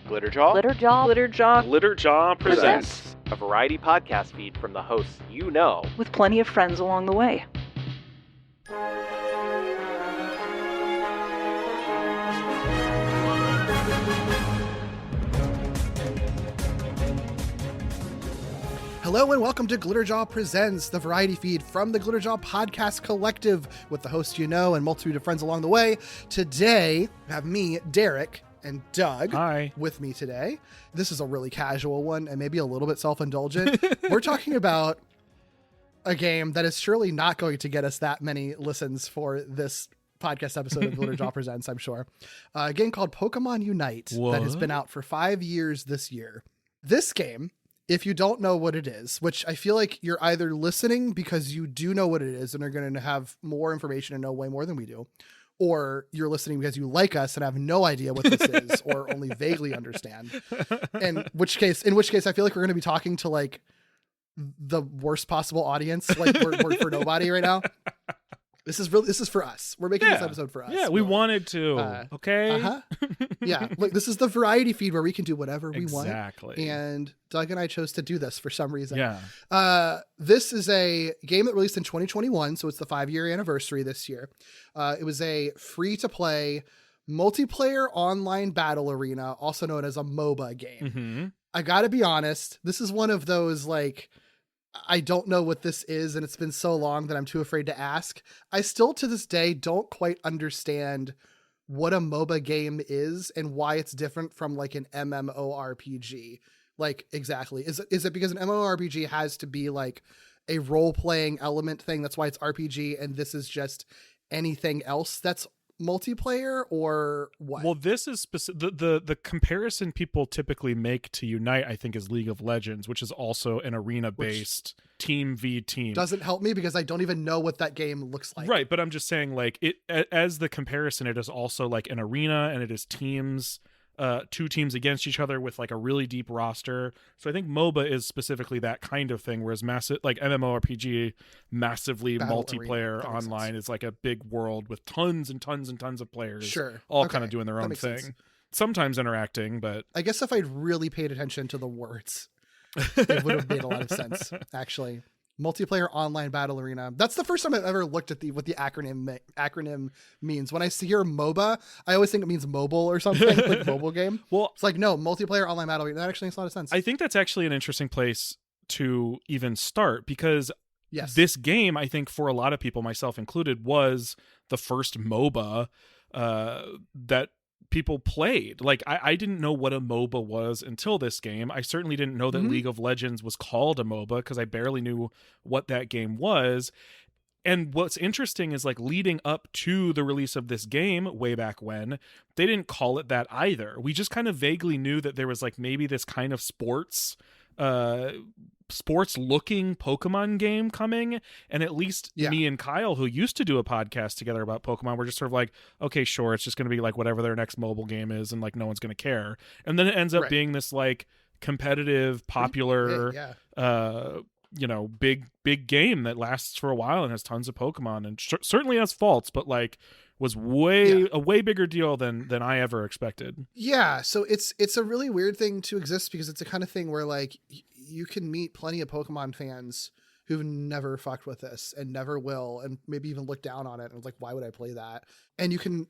Glitterjaw? Glitterjaw? Glitterjaw? Glitterjaw presents a variety podcast feed from the hosts you know. With plenty of friends along the way. Hello and welcome to Glitterjaw Presents, the variety feed from the Glitterjaw Podcast Collective with the hosts you know and multitude of friends along the way. Today, we have me, Derek, and Doug. Hi. With me today. This is a really casual one and maybe a little bit self-indulgent. We're talking about a game that is surely not going to get us that many listens for this podcast episode of Glitterjaw Presents, I'm sure. A game called Pokémon Unite that has been out for 5 years this year. This game, if you don't know what it is, which I feel like you're either listening because you do know what it is and are going to have more information and know way more than we do, or you're listening because you like us and have no idea what this is or only vaguely understand. In which case, I feel like we're going to be talking to like the worst possible audience. Like we're for nobody right now. This is for us. We're making this episode for us. Yeah, we wanted to. Okay. Yeah. Look, this is the variety feed where we can do whatever we want. Exactly. And Doug and I chose to do this for some reason. Yeah. This is a game that released in 2021, so it's the 5-year anniversary this year. It was a free-to-play multiplayer online battle arena, also known as a MOBA game. Mm-hmm. I gotta be honest, this is one of those like, I don't know what this is, and it's been so long that I'm too afraid to ask. I still, to this day, don't quite understand what a MOBA game is and why it's different from like an MMORPG. Like, exactly. Is it because an MMORPG has to be like a role-playing element thing? That's why it's RPG, and this is just anything else that's multiplayer, or what? Well, this is the comparison people typically make to Unite, I think, is League of Legends, which is also an arena-based team v team. Doesn't help me because I don't even know what that game looks like. Right, but I'm just saying, like, it as the comparison, it is also like an arena, and it is teams, two teams against each other with like a really deep roster. So I think MOBA is specifically that kind of thing, whereas massive, like MMORPG, massively Battle multiplayer arena, online is like a big world with tons and tons and tons of players. Sure. All Okay. kind of doing their That own makes thing. sense. Sometimes interacting, but I guess if I'd really paid attention to the words, it would have made a lot of sense, actually. Multiplayer online battle arena. That's the first time I've ever looked at what the acronym means. When I hear MOBA, I always think it means mobile or something, like mobile game. Well, it's like, no, multiplayer online battle arena. That actually makes a lot of sense. I think that's actually an interesting place to even start, because yes, this game, I think for a lot of people, myself included, was the first MOBA that people played. Like, I didn't know what a MOBA was until this game. I certainly didn't know that League of Legends was called a MOBA, because I barely knew what that game was. And what's interesting is, like, leading up to the release of this game way back when, they didn't call it that either. We just kind of vaguely knew that there was like maybe this kind of sports looking Pokemon game coming, and at least me and Kyle, who used to do a podcast together about Pokemon, were just sort of like, okay, sure, it's just going to be like whatever their next mobile game is, and like no one's going to care. And then it ends up being this like competitive, popular big game that lasts for a while and has tons of Pokemon, and certainly has faults, but like was a way bigger deal than I ever expected. Yeah, so it's a really weird thing to exist, because it's the kind of thing where like you can meet plenty of Pokemon fans who've never fucked with this and never will, and maybe even look down on it and like, why would I play that? And you can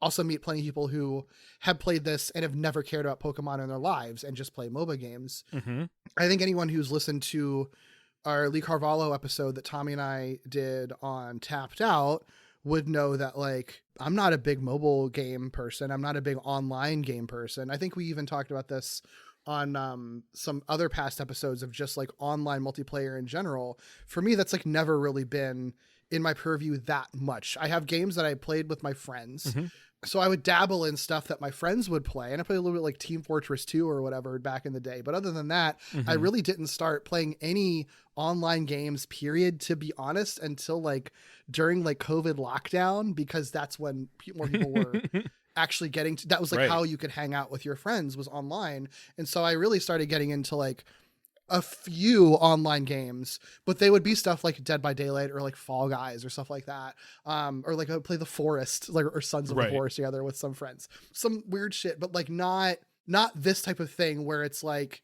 also meet plenty of people who have played this and have never cared about Pokemon in their lives and just play MOBA games. Mm-hmm. I think anyone who's listened to our Lee Carvalho episode that Tommy and I did on Tapped Out would know that, like, I'm not a big mobile game person. I'm not a big online game person. I think we even talked about this on some other past episodes of just like online multiplayer in general. For me, that's like never really been in my purview that much. I have games that I played with my friends. Mm-hmm. So I would dabble in stuff that my friends would play, and I played a little bit like Team Fortress 2 or whatever back in the day. But other than that, I really didn't start playing any online games, period, to be honest, until like during like COVID lockdown, because that's when more people were actually getting to, that was like how you could hang out with your friends, was online. And so I really started getting into like a few online games, but they would be stuff like Dead by Daylight or like Fall Guys or stuff like that. Or like I would play The Forest, like, or Sons of the Forest together with some friends, some weird shit, but like not not this type of thing where it's like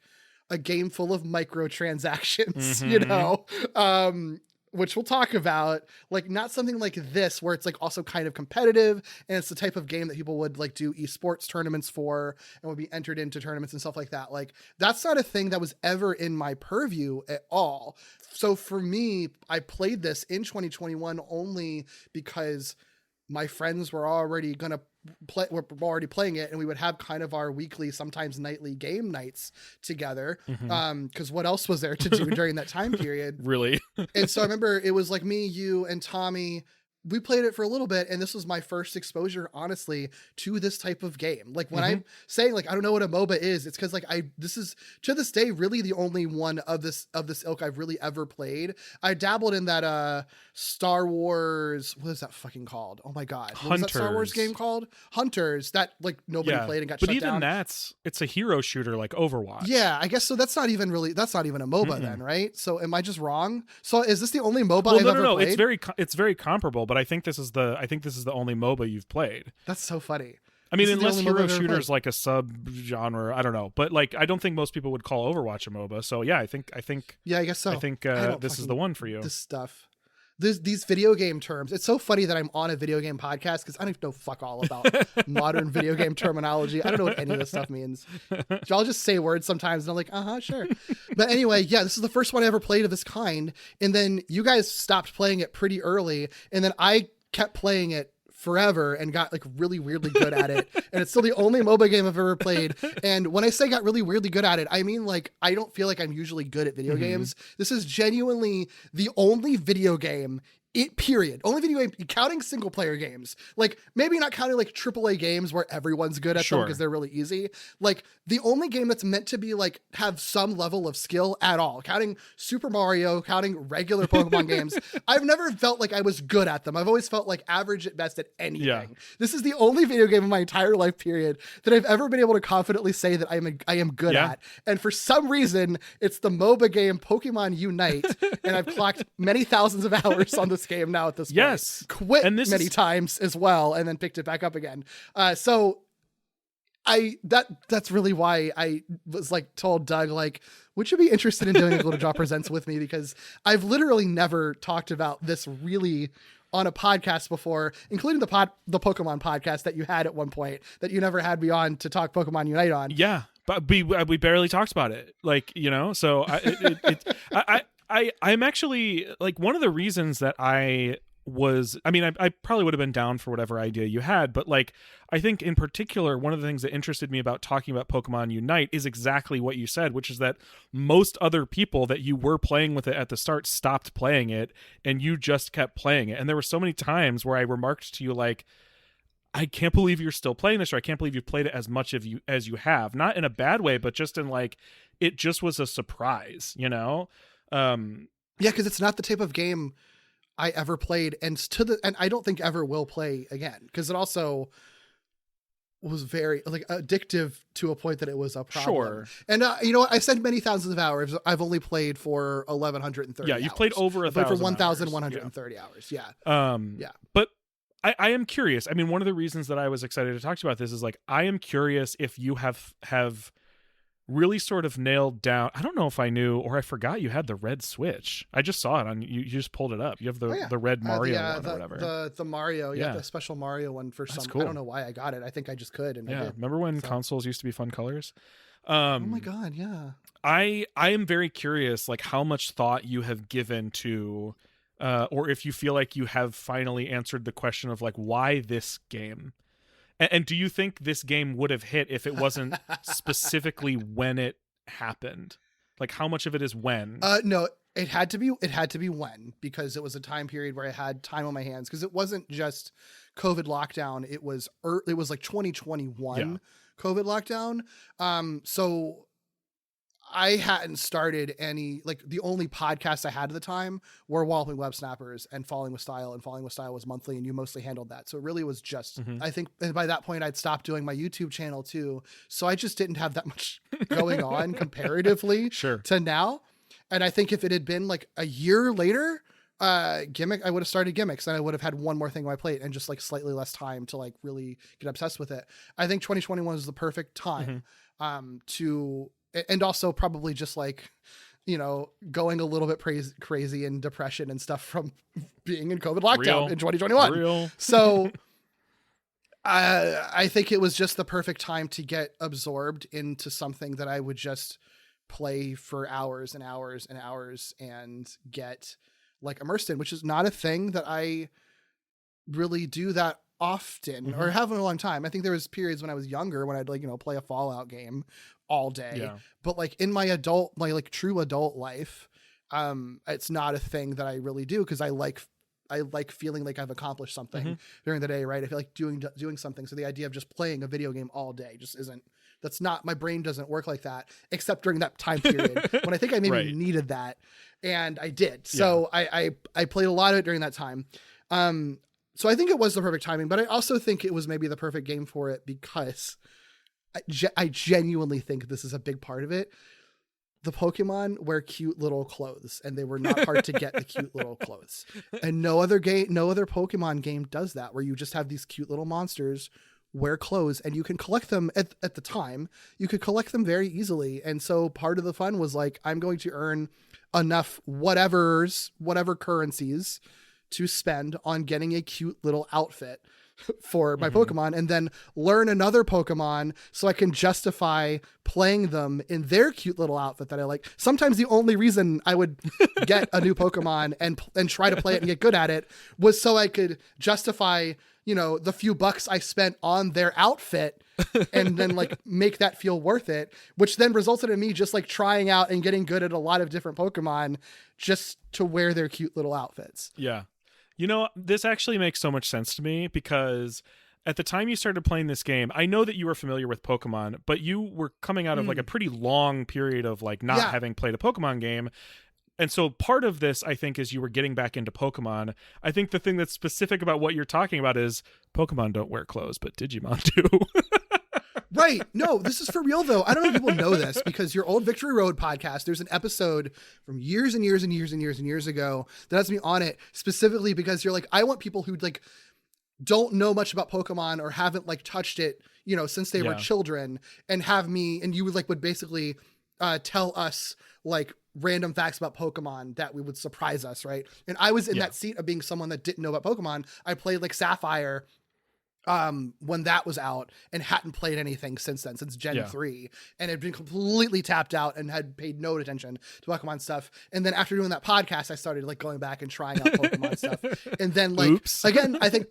a game full of microtransactions, Mhm. you know, which we'll talk about, like not something like this where it's like also kind of competitive, and it's the type of game that people would like do esports tournaments for and would be entered into tournaments and stuff like that. Like that's not a thing that was ever in my purview at all. So for me, I played this in 2021 only because my friends were already gonna play, were already playing it, and we would have kind of our weekly, sometimes nightly game nights together. Because what else was there to do during that time period? Really? And so I remember it was like me, you, and Tommy. We played it for a little bit, and this was my first exposure, honestly, to this type of game. Like when I'm saying like I don't know what a MOBA is, it's because like this is to this day really the only one of this ilk I've really ever played. I dabbled in that Star Wars, what is that fucking called? Oh my god, what was that Star Wars game called? Hunters, that like nobody played and got shut down. But even it's a hero shooter like Overwatch. Yeah, I guess so. That's not even a MOBA then, right? So am I just wrong? So is this the only MOBA I've ever played? It's very comparable, but I think this is the only MOBA you've played. That's so funny. I mean, unless hero shooter's like a sub genre, I don't know. But like, I don't think most people would call Overwatch a MOBA. So yeah, I think yeah, I guess so. I think this is the one for you. This stuff. These video game terms. It's so funny that I'm on a video game podcast because I don't even know fuck all about modern video game terminology. I don't know what any of this stuff means. I'll just say words sometimes and I'm like, sure. But anyway, yeah, this is the first one I ever played of this kind. And then you guys stopped playing it pretty early. And then I kept playing it forever and got like really weirdly good at it. And it's still the only MOBA game I've ever played. And when I say got really weirdly good at it, I mean like I don't feel like I'm usually good at video games. This is genuinely the only video game only video game counting single player games, like maybe not counting like AAA games where everyone's good at them because they're really easy. Like the only game that's meant to be like have some level of skill at all, counting Super Mario, counting regular Pokemon games, I've never felt like I was good at them. I've always felt like average at best at anything. Yeah. This is the only video game in my entire life period that I've ever been able to confidently say that I am good at. And for some reason, it's the MOBA game Pokemon Unite, and I've clocked many thousands of hours on this game now at this point. Yes. Quit many times as well, and then picked it back up again. So that's really why I was like told Doug, like, would you be interested in doing a Little Draw Presents with me? Because I've literally never talked about this really on a podcast before, including the Pokemon podcast that you had at one point that you never had me on to talk Pokemon Unite on. Yeah, but we barely talked about it. Like, you know, so I'm actually like one of the reasons that I probably would have been down for whatever idea you had, but like I think in particular one of the things that interested me about talking about Pokemon Unite is exactly what you said, which is that most other people that you were playing with it at the start stopped playing it and you just kept playing it. And there were so many times where I remarked to you like, I can't believe you're still playing this, or I can't believe you've played it as much as you have. Not in a bad way, but just in like it just was a surprise, you know? Yeah, because it's not the type of game I ever played, and I don't think ever will play again, because it also was very like addictive to a point that it was a problem. Sure. And you know what? I said many thousands of hours. I've only played for 1,130. Yeah, you've played over 1,000. For 1,130 hours. Yeah. Yeah. But I am curious. I mean, one of the reasons that I was excited to talk to you about this is like I am curious if you have really sort of nailed down. I don't know if I knew or I forgot you had the red Switch. I just saw it on you just pulled it up. You have the red Mario one or whatever. The Mario, the special Mario one for some. Cool. I don't know why I got it. I think I just could. And I did. Remember when consoles used to be fun colors? Oh my god, yeah. I am very curious, like how much thought you have given to, or if you feel like you have finally answered the question of like why this game. And do you think this game would have hit if it wasn't specifically when it happened? Like how much of it is when? No, it had to be when, because it was a time period where I had time on my hands, because it wasn't just COVID lockdown. It was like 2021 COVID lockdown. So I hadn't started any, like the only podcasts I had at the time were Walloping Web Snappers and Falling with Style, and Falling with Style was monthly and you mostly handled that. So it really was just, I think by that point I'd stopped doing my YouTube channel too. So I just didn't have that much going on comparatively to now. And I think if it had been like a year later, Gimmick, I would have started Gimmicks, and I would have had one more thing on my plate and just like slightly less time to like really get obsessed with it. I think 2021 is the perfect time to, and also probably just like, you know, going a little bit crazy in depression and stuff from being in COVID lockdown in 2021. So I think it was just the perfect time to get absorbed into something that I would just play for hours and hours and hours and get like immersed in, which is not a thing that I really do that often or have in a long time. I think there was periods when I was younger when I'd like, you know, play a Fallout game all day, but like in my like true adult life, it's not a thing that I really do. Cause I like feeling like I've accomplished something during the day. Right. I feel like doing something. So the idea of just playing a video game all day just isn't, that's not, my brain doesn't work like that, except during that time period when I think I maybe needed that. And I did. So I played a lot of it during that time. So I think it was the perfect timing, but I also think it was maybe the perfect game for it because I genuinely think this is a big part of it. The Pokemon wear cute little clothes, and they were not hard to get the cute little clothes. And no other Pokemon game does that, where you just have these cute little monsters wear clothes, and you can collect them at the time. You could collect them very easily. And so part of the fun was like, I'm going to earn enough whatever currencies to spend on getting a cute little outfit for my Pokemon, and then learn another Pokemon so I can justify playing them in their cute little outfit that I like. Sometimes the only reason I would get a new Pokemon and try to play it and get good at it was so I could justify, you know, the few bucks I spent on their outfit and then like make that feel worth it, which then resulted in me just like trying out and getting good at a lot of different Pokemon just to wear their cute little outfits. Yeah. You know, this actually makes so much sense to me because at the time you started playing this game, I know that you were familiar with Pokemon, but you were coming out of like a pretty long period of like not having played a Pokemon game. And so part of this, I think, is you were getting back into Pokemon. I think the thing that's specific about what you're talking about is Pokemon don't wear clothes, but Digimon do. Right. No, this is for real, though. I don't know if people know this because your old Victory Road podcast, there's an episode from years and years and years and years and years ago that has me on it specifically because you're like, I want people who like don't know much about Pokemon or haven't like touched it, you know, since they were children and have me, and you would basically tell us like random facts about Pokemon that would surprise us. Right. And I was in that seat of being someone that didn't know about Pokemon. I played like Sapphire when that was out and hadn't played anything since then, since Gen 3, and had been completely tapped out and had paid no attention to Pokemon stuff. And then after doing that podcast, I started like going back and trying out Pokemon stuff. And then like, again, I think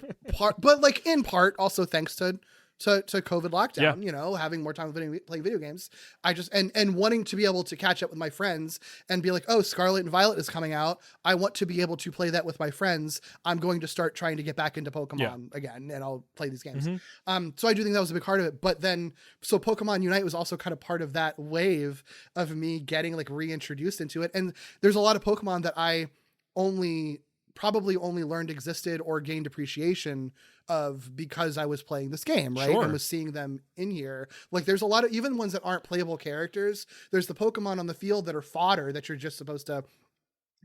in part also thanks to COVID lockdown, you know, having more time playing video games. I just, and wanting to be able to catch up with my friends and be like, oh, Scarlet and Violet is coming out. I want to be able to play that with my friends. I'm going to start trying to get back into Pokemon again, and I'll play these games. So I do think that was a big part of it. But then, so Pokemon Unite was also kind of part of that wave of me getting like reintroduced into it. And there's a lot of Pokemon that I probably only learned existed or gained appreciation of because I was playing this game, right? And was seeing them in here. Like there's a lot of, even ones that aren't playable characters, there's the Pokemon on the field that are fodder that you're just supposed to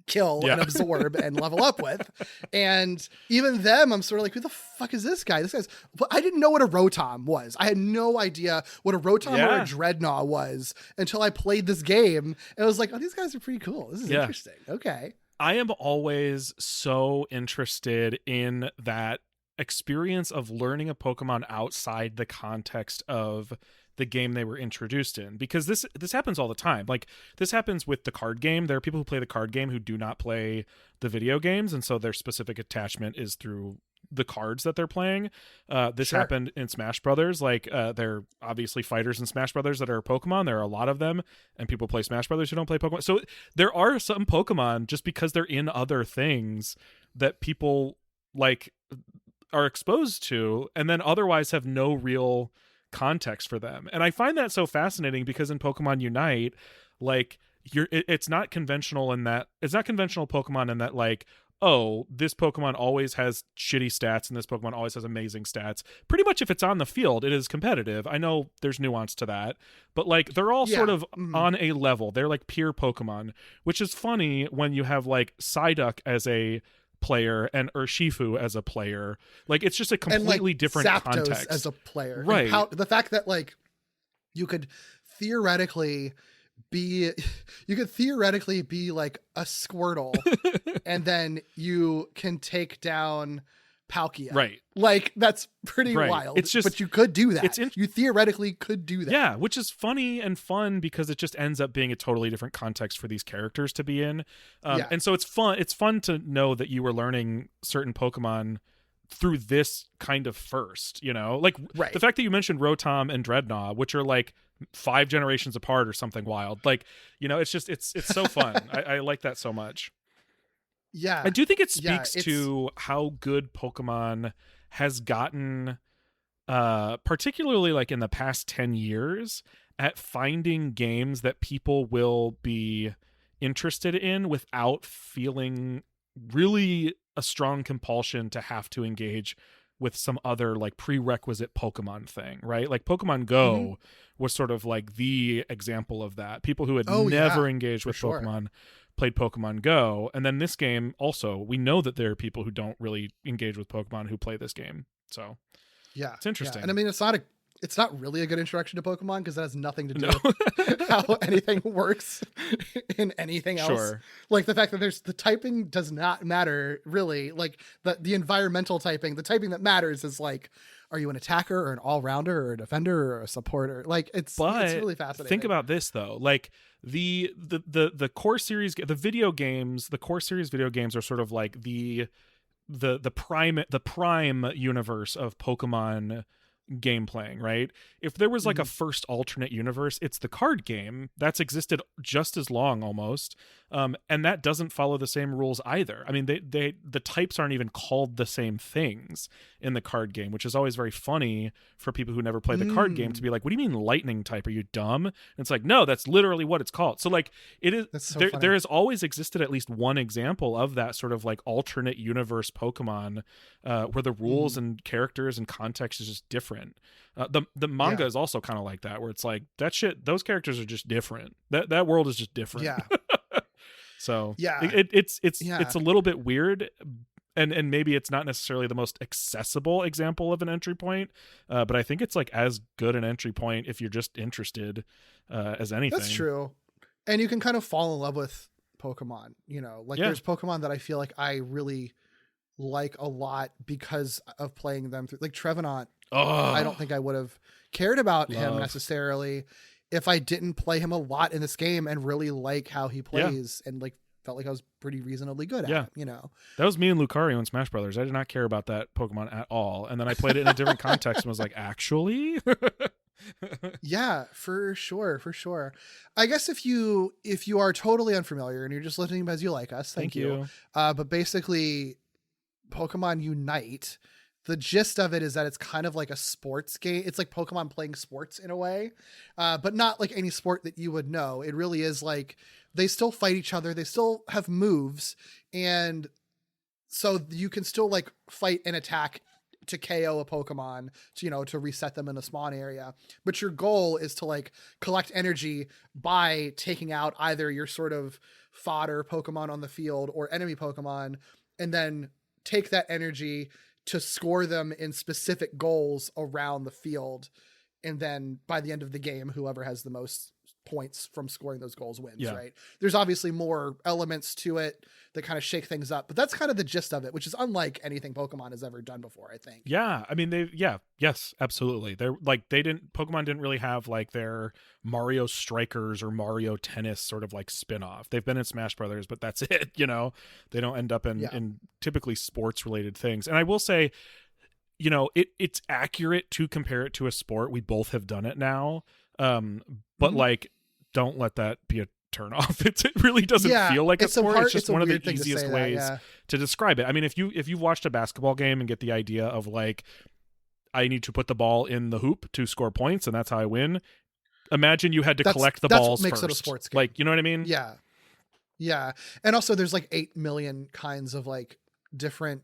kill and absorb and level up with. And even them, I'm sort of like, who the fuck is this guy? But I didn't know what a Rotom was. I had no idea what a Rotom or a Dreadnought was until I played this game. And I was like, oh, these guys are pretty cool. This is interesting. Okay. I am always so interested in that experience of learning a Pokemon outside the context of the game they were introduced in, because this happens all the time. Like this happens with the card game. There are people who play the card game who do not play the video games, and so their specific attachment is through the cards that they're playing. This happened in Smash Brothers. Like there are obviously fighters in Smash Brothers that are Pokemon. There are a lot of them, and people play Smash Brothers who don't play Pokemon. So there are some Pokemon just because they're in other things that people like are exposed to and then otherwise have no real context for them. And I find that so fascinating because in Pokemon Unite, like it's not conventional in that it's not conventional Pokemon in that like, oh, this Pokemon always has shitty stats and this Pokemon always has amazing stats. Pretty much if it's on the field, it is competitive. I know there's nuance to that, but like they're all sort of on a level. They're like peer Pokemon, which is funny when you have like Psyduck as a player and Urshifu as a player. Like it's just a completely different Zapdos context as a player. Right. The fact that like you could theoretically be like a Squirtle and then you can take down Palkia. Right. Like that's pretty wild. It's just, but you could do that. You theoretically could do that. Yeah, which is funny and fun because it just ends up being a totally different context for these characters to be in. And so it's fun. It's fun to know that you were learning certain Pokemon through this kind of first, you know, like the fact that you mentioned Rotom and Dreadnought, which are like 5 generations apart or something wild. Like, you know, it's just, it's so fun. I like that so much. Yeah. I do think it speaks to how good Pokemon has gotten, particularly like in the past 10 years at finding games that people will be interested in without feeling really a strong compulsion to have to engage with some other like prerequisite Pokemon thing, right? Like Pokemon Go was sort of like the example of that. People who had never engaged with Pokemon played Pokemon Go. And then this game also, we know that there are people who don't really engage with Pokemon who play this game. So yeah, it's interesting. Yeah. And I mean, it's not really a good introduction to Pokemon because it has nothing to do with how anything works in anything else. Sure. Like the fact that the typing does not matter really. Like the environmental typing, the typing that matters is like, are you an attacker or an all-rounder or a defender or a supporter? Like it's really fascinating. Think about this though. Like the core series, the video games, the core series video games are sort of like the prime universe of Pokemon game playing, right? If there was like a first alternate universe, it's the card game that's existed just as long almost, and that doesn't follow the same rules either. I mean, the types aren't even called the same things in the card game, which is always very funny for people who never play the card game to be like, what do you mean lightning type? Are you dumb? And it's like, no, that's literally what it's called. So like it is there has always existed at least one example of that sort of like alternate universe Pokemon where the rules and characters and context is just different. The manga is also kind of like that, where it's like that shit, those characters are just different. That world is just different. Yeah. So it's a little bit weird, and maybe it's not necessarily the most accessible example of an entry point, but I think it's like as good an entry point if you're just interested as anything. That's true. And you can kind of fall in love with Pokemon, you know, like there's Pokemon that I feel like I really like a lot because of playing them through, like Trevenant. I don't think I would have cared about him necessarily if I didn't play him a lot in this game and really like how he plays and like felt like I was pretty reasonably good at him, you know. That was me and Lucario in Smash Brothers. I did not care about that Pokemon at all. And then I played it in a different context and was like, actually? Yeah, for sure. I guess if you are totally unfamiliar and you're just listening because you like us, thank you. But basically Pokemon Unite, the gist of it is that it's kind of like a sports game. It's like Pokemon playing sports in a way, but not like any sport that you would know. It really is like they still fight each other. They still have moves. And so you can still like fight and attack to KO a Pokemon, to, you know, to reset them in a spawn area. But your goal is to like collect energy by taking out either your sort of fodder Pokemon on the field or enemy Pokemon, and then take that energy to score them in specific goals around the field. And then by the end of the game, whoever has the most points from scoring those goals wins, right? There's obviously more elements to it that kind of shake things up, but that's kind of the gist of it, which is unlike anything Pokemon has ever done before, I think. Yeah. I mean, yes, absolutely. Pokemon didn't really have like their Mario Strikers or Mario Tennis sort of like spin-off. They've been in Smash Brothers, but that's it, you know? They don't end up in typically sports related things. And I will say, you know, it's accurate to compare it to a sport. We both have done it now. But like, don't let that be a turn off. It really doesn't feel like a sport. It's just one of the easiest ways to describe it. I mean, if you've watched a basketball game and get the idea of like, I need to put the ball in the hoop to score points and that's how I win. Imagine you had to collect the balls what makes first. it a sports game. Like, you know what I mean? Yeah. Yeah. And also there's like 8 million kinds of like different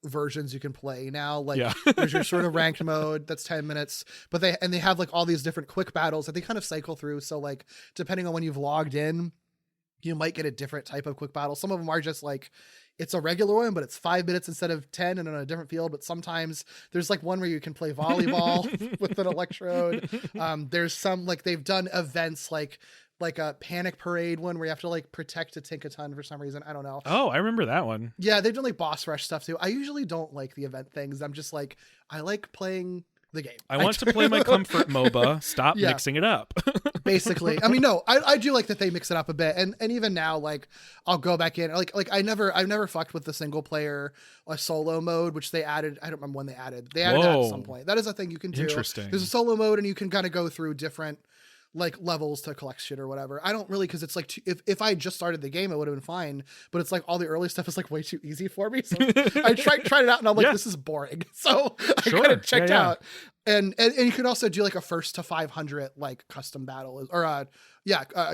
versions you can play now. Like there's your sort of ranked mode that's 10 minutes, but they have like all these different quick battles that they kind of cycle through. So like depending on when you've logged in, you might get a different type of quick battle. Some of them are just like, it's a regular one, but it's 5 minutes instead of 10 and on a different field. But sometimes there's like one where you can play volleyball with an electrode. There's some like they've done events like a panic parade one where you have to like protect a Tinkaton for some reason. I don't know. Oh, I remember that one. Yeah, they've done like boss rush stuff too. I usually don't like the event things. I'm just like, I like playing the game. I want to play my comfort MOBA. Stop mixing it up. Basically. I mean, no, I do like that they mix it up a bit. And even now, like I'll go back in like I've never fucked with the single player solo mode, which they added. I don't remember when they added that at some point. That is a thing you can do. Interesting. There's a solo mode and you can kind of go through different like levels to collect shit or whatever. I don't really, because it's like if I just started the game, it would have been fine. But it's like all the early stuff is like way too easy for me. So I tried it out and I'm like, this is boring. So I kind of checked out. And you could also do like a 1 to 500 like custom battle or a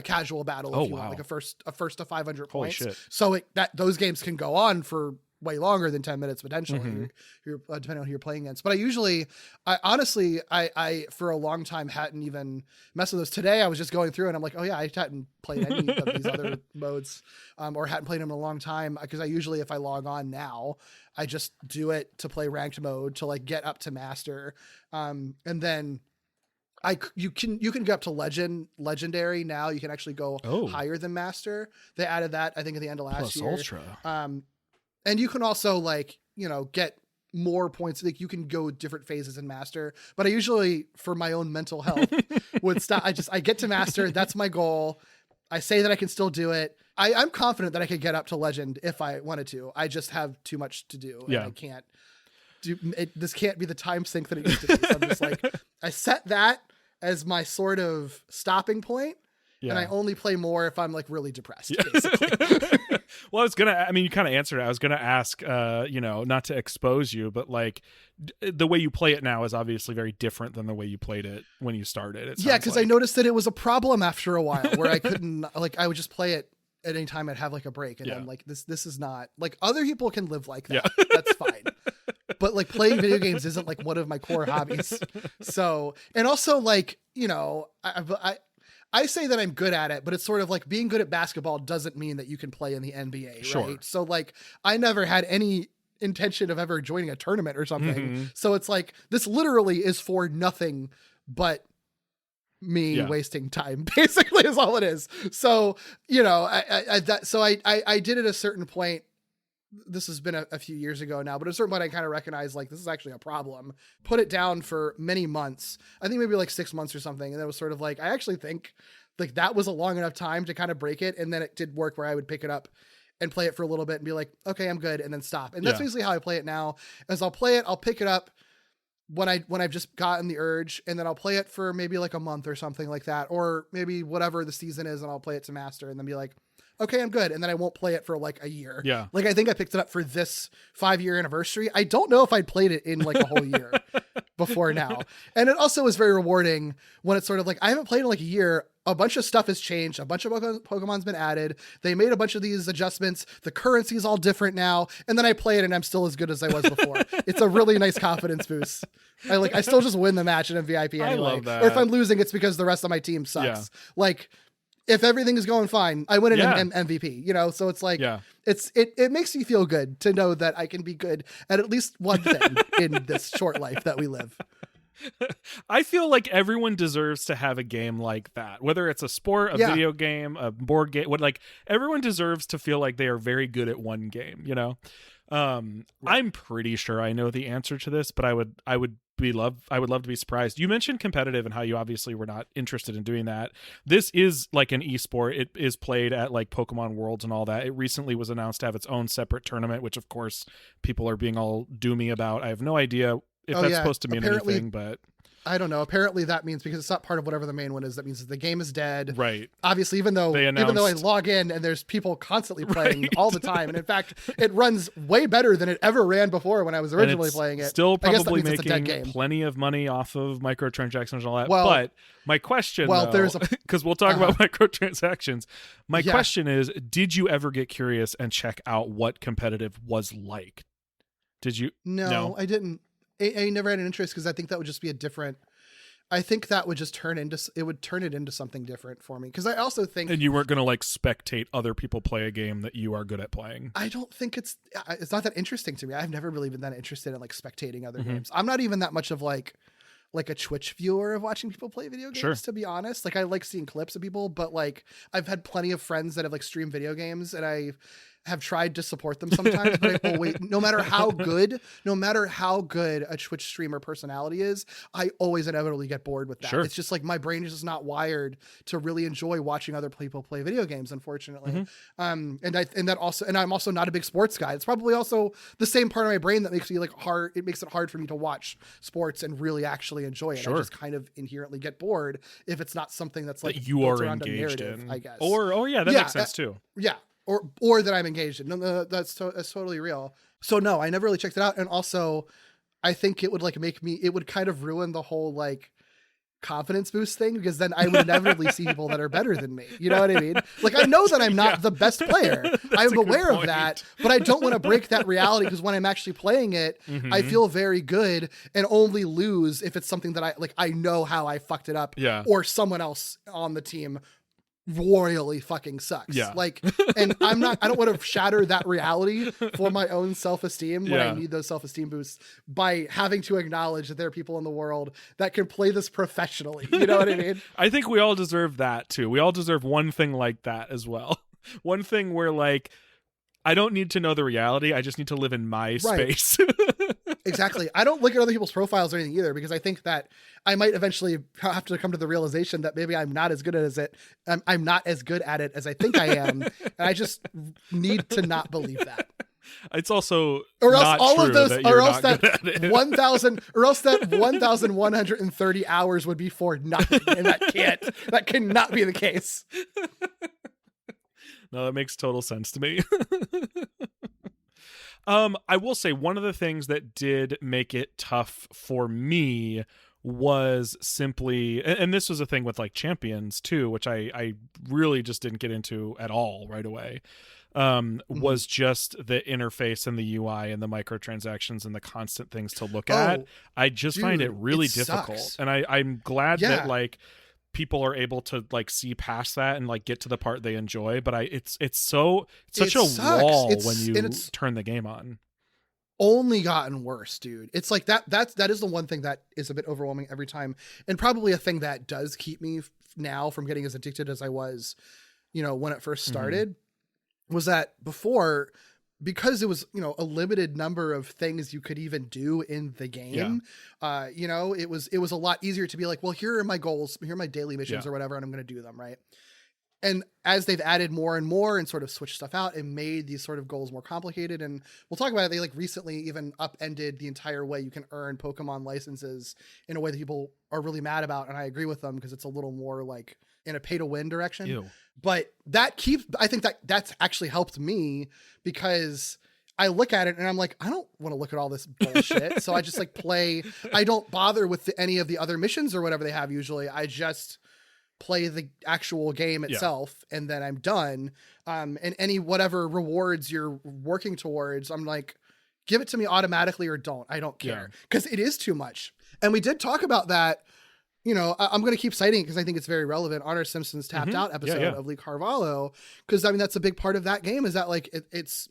casual battle if you want, like a first to 500 points. Holy shit. So those games can go on for way longer than 10 minutes potentially. You're depending on who you're playing against. But I honestly for a long time hadn't even messed with those. Today I was just going through and I'm like, oh yeah, I hadn't played any of these other modes or hadn't played them in a long time, because I usually, if I log on now, I just do it to play ranked mode to like get up to master, and then you can get up to legendary now. You can actually go higher than master. They added that I think at the end of last year. Ultra. And you can also like, get more points. Like you can go different phases in master, but I usually, for my own mental health, would stop. I get to master. That's my goal. I say that I can still do it. I'm confident that I could get up to legend if I wanted to. I just have too much to do. And I can't do it. This can't be the time sink that it used to be. So I'm just like, I set that as my sort of stopping point. And I only play more if I'm like really depressed, basically. Well, you kind of answered it. I was going to ask, not to expose you, but like the way you play it now is obviously very different than the way you played it when you started. Yeah, because I noticed that it was a problem after a while where I couldn't, like, I would just play it at any time I'd have like a break. And I'm like, this is not, like, other people can live like that. Yeah. That's fine. But like playing video games isn't like one of my core hobbies. So, and also like, I say that I'm good at it, but it's sort of like being good at basketball doesn't mean that you can play in the NBA, right? So like I never had any intention of ever joining a tournament or something. So it's like, this literally is for nothing but me wasting time, basically, is all it is. So, I did at a certain point. This has been a few years ago now, but at a certain point I kind of recognized like this is actually a problem. Put it down for many months. I think maybe like 6 months or something. And it was sort of like, I actually think like that was a long enough time to kind of break it. And then it did work where I would pick it up and play it for a little bit and be like, okay, I'm good. And then stop. And that's basically how I play it now. As I'll play it, I'll pick it up when I've just gotten the urge, and then I'll play it for maybe like a month or something like that, or maybe whatever the season is, and I'll play it to master and then be like, okay, I'm good. And then I won't play it for like a year. Yeah. Like I think I picked it up for this 5-year anniversary. I don't know if I'd played it in like a whole year before now. And it also was very rewarding when it's sort of like, I haven't played in like a year. A bunch of stuff has changed. A bunch of Pokemon's been added. They made a bunch of these adjustments. The currency is all different now. And then I play it and I'm still as good as I was before. It's a really nice confidence boost. I still just win the match in a VIP anyway. I love that. Or if I'm losing, it's because the rest of my team sucks. Yeah. Like, if everything is going fine, I win an MVP, so it's like, it makes me feel good to know that I can be good at least one thing in this short life that we live. I feel like everyone deserves to have a game like that, whether it's a sport, a video game, a board game, everyone deserves to feel like they are very good at one game, I'm pretty sure I know the answer to this, but I would love to be surprised. You mentioned competitive and how you obviously were not interested in doing that. This is like an esport. It is played at like Pokemon Worlds and all that. It recently was announced to have its own separate tournament, which of course people are being all doomy about. I have no idea if that's supposed to mean anything, but I don't know. Apparently that means, because it's not part of whatever the main one is, that means that the game is dead. Right. Obviously, even though I log in and there's people constantly playing all the time. And in fact, it runs way better than it ever ran before when I was originally playing it. Still probably making plenty of money off of microtransactions and all that. Well, but my question, because we'll talk about microtransactions. My question is, did you ever get curious and check out what competitive was like? Did you? No, I didn't. I never had an interest, because I think that would just be I think that would just turn it into something different for me. Because I also think, and you weren't going to like spectate other people play a game that you are good at playing. I don't think it's not that interesting to me. I've never really been that interested in like spectating other games. I'm not even that much of like a Twitch viewer of watching people play video games, to be honest. Like, I like seeing clips of people, but like, I've had plenty of friends that have like streamed video games, and I have tried to support them sometimes, but I always, no matter how good a Twitch streamer personality is, I always inevitably get bored with that. Sure. It's just like, my brain is just not wired to really enjoy watching other people play video games, unfortunately. And I'm also not a big sports guy. It's probably also the same part of my brain that makes me it makes it hard for me to watch sports and really actually enjoy it. Sure. I just kind of inherently get bored if it's not something that's like that you are engaged in, I guess. That makes sense too. Yeah. Or that I'm engaged in. No, that's totally real. So no, I never really checked it out. And also, I think it would like it would kind of ruin the whole like confidence boost thing, because then I would inevitably see people that are better than me. You know what I mean? Like, I know that I'm not the best player. I'm aware of that, but I don't want to break that reality, because when I'm actually playing it, I feel very good, and only lose if it's something that I know how I fucked it up, or someone else on the team royally fucking sucks. And I don't want to shatter that reality for my own self-esteem when I need those self-esteem boosts by having to acknowledge that there are people in the world that can play this professionally. You know what I mean? I think we all deserve that too. We all deserve one thing like that as well. One thing where like, I don't need to know the reality. I just need to live in my space. Exactly. I don't look at other people's profiles or anything either, because I think that I might eventually have to come to the realization that maybe I'm not as good as it. I'm not as good at it as I think I am. And I just need to not believe that. It's also or else not all true of those, that or you're else not that good at it. 1,130 hours would be for nothing, and that cannot be the case. No, that makes total sense to me. I will say one of the things that did make it tough for me was simply, and this was a thing with like Champions too, which I really just didn't get into at all right away, was just the interface and the UI and the microtransactions and the constant things to look at. I just find it really difficult. Sucks. And I'm glad that like people are able to like see past that and like get to the part they enjoy, but it's such a wall when you turn the game on. Only gotten worse, dude. It's like that is the one thing that is a bit overwhelming every time, and probably a thing that does keep me now from getting as addicted as I was, when it first started, was that before, because it was, a limited number of things you could even do in the game. It was a lot easier to be like, well, here are my goals, here are my daily missions or whatever, and I'm going to do them. Right. And as they've added more and more and sort of switched stuff out and made these sort of goals more complicated, and we'll talk about it, they like recently even upended the entire way you can earn Pokemon licenses in a way that people are really mad about. And I agree with them, because it's a little more like in a pay to win direction. Ew. But I think that's actually helped me, because I look at it and I'm like, I don't want to look at all this bullshit. So I just like play. I don't bother with any of the other missions or whatever they have. Usually I just play the actual game itself, and then I'm done. And any whatever rewards you're working towards, I'm like, give it to me automatically or don't. I don't care, because it is too much. And we did talk about that. I'm going to keep citing it because I think it's very relevant on our Simpsons Tapped Out episode of Lee Carvalho, because I mean that's a big part of that game, is that like it's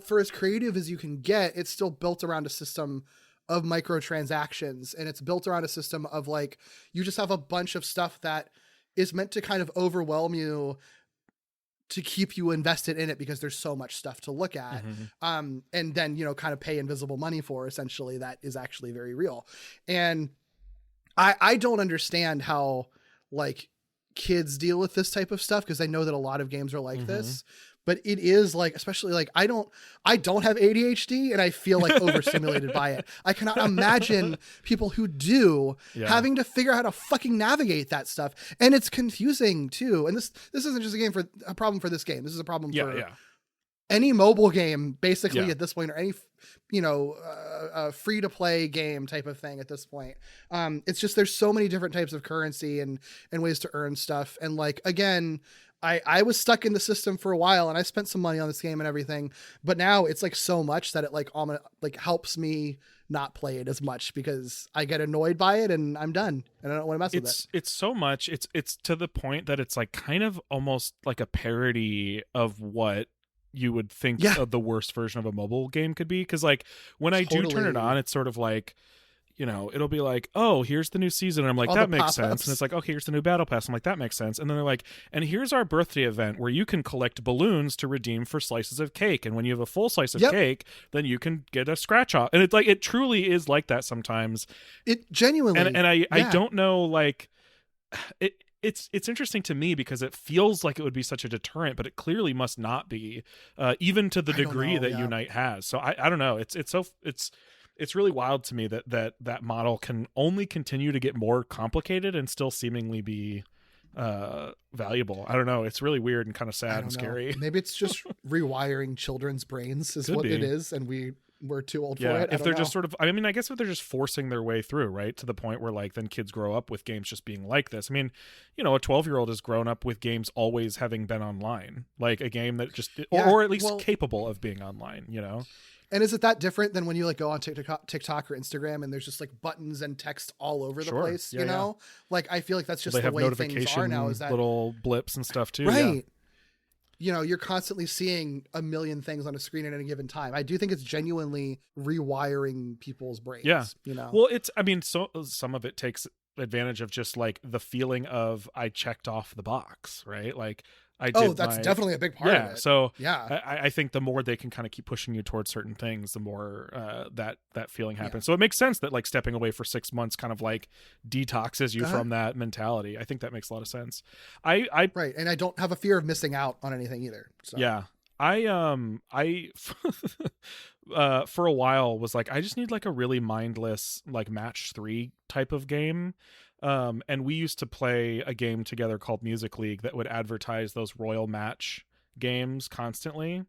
for as creative as you can get, it's still built around a system of microtransactions, and it's built around a system of like, you just have a bunch of stuff that is meant to kind of overwhelm you to keep you invested in it, because there's so much stuff to look at. And then, kind of pay invisible money for, essentially, that is actually very real. And I don't understand how like kids deal with this type of stuff, because I know that a lot of games are like this, but it is like, especially like I don't have ADHD and I feel like overstimulated by it. I cannot imagine people who do having to figure out how to fucking navigate that stuff. And it's confusing too. And this isn't just a problem for this game. This is a problem for any mobile game basically at this point, or any, free to play game type of thing at this point. It's just, there's so many different types of currency and ways to earn stuff. And like, again, I was stuck in the system for a while and I spent some money on this game and everything, but now it's like so much that it like almost like helps me not play it as much because I get annoyed by it and I'm done and I don't want to mess with it. It's so much. It's to the point that it's like kind of almost like a parody of what you would think of the worst version of a mobile game could be. Cause like when I do turn it on, it's sort of like, it'll be like, oh, here's the new season. And I'm like, that makes sense. And it's like, okay, here's the new battle pass. I'm like, that makes sense. And then they're like, and here's our birthday event where you can collect balloons to redeem for slices of cake. And when you have a full slice of cake, then you can get a scratch off. And it's like, it truly is like that sometimes. It genuinely. And I don't know, like it's interesting to me because it feels like it would be such a deterrent, but it clearly must not be, even to the degree that Unite has. So I don't know. It's really wild to me that model can only continue to get more complicated and still seemingly be valuable. I don't know. It's really weird and kind of sad and scary. Maybe it's just rewiring children's brains is what it is, and we're too old for it. If they're just sort of, I mean, I guess if they're just forcing their way through, right, to the point where like then kids grow up with games just being like this. I mean, a 12-year-old has grown up with games always having been online, like a game that just, or at least capable of being online, And is it that different than when you like go on TikTok or Instagram and there's just like buttons and text all over the place? Like I feel like that's just the way things are now. Is that little blips and stuff too, right? You're constantly seeing a million things on a screen at any given time. I do think it's genuinely rewiring people's brains. Yeah, Well, so some of it takes advantage of just like the feeling of I checked off the box, right? Like. That's definitely a big part of it. So I think the more they can kind of keep pushing you towards certain things, the more that feeling happens. So it makes sense that like stepping away for 6 months kind of like detoxes you from that mentality. I think that makes a lot of sense. Right. And I don't have a fear of missing out on anything either. So. Yeah. I for a while was like, I just need like a really mindless like match 3 type of game. And we used to play a game together called Music League that would advertise those Royal Match games constantly.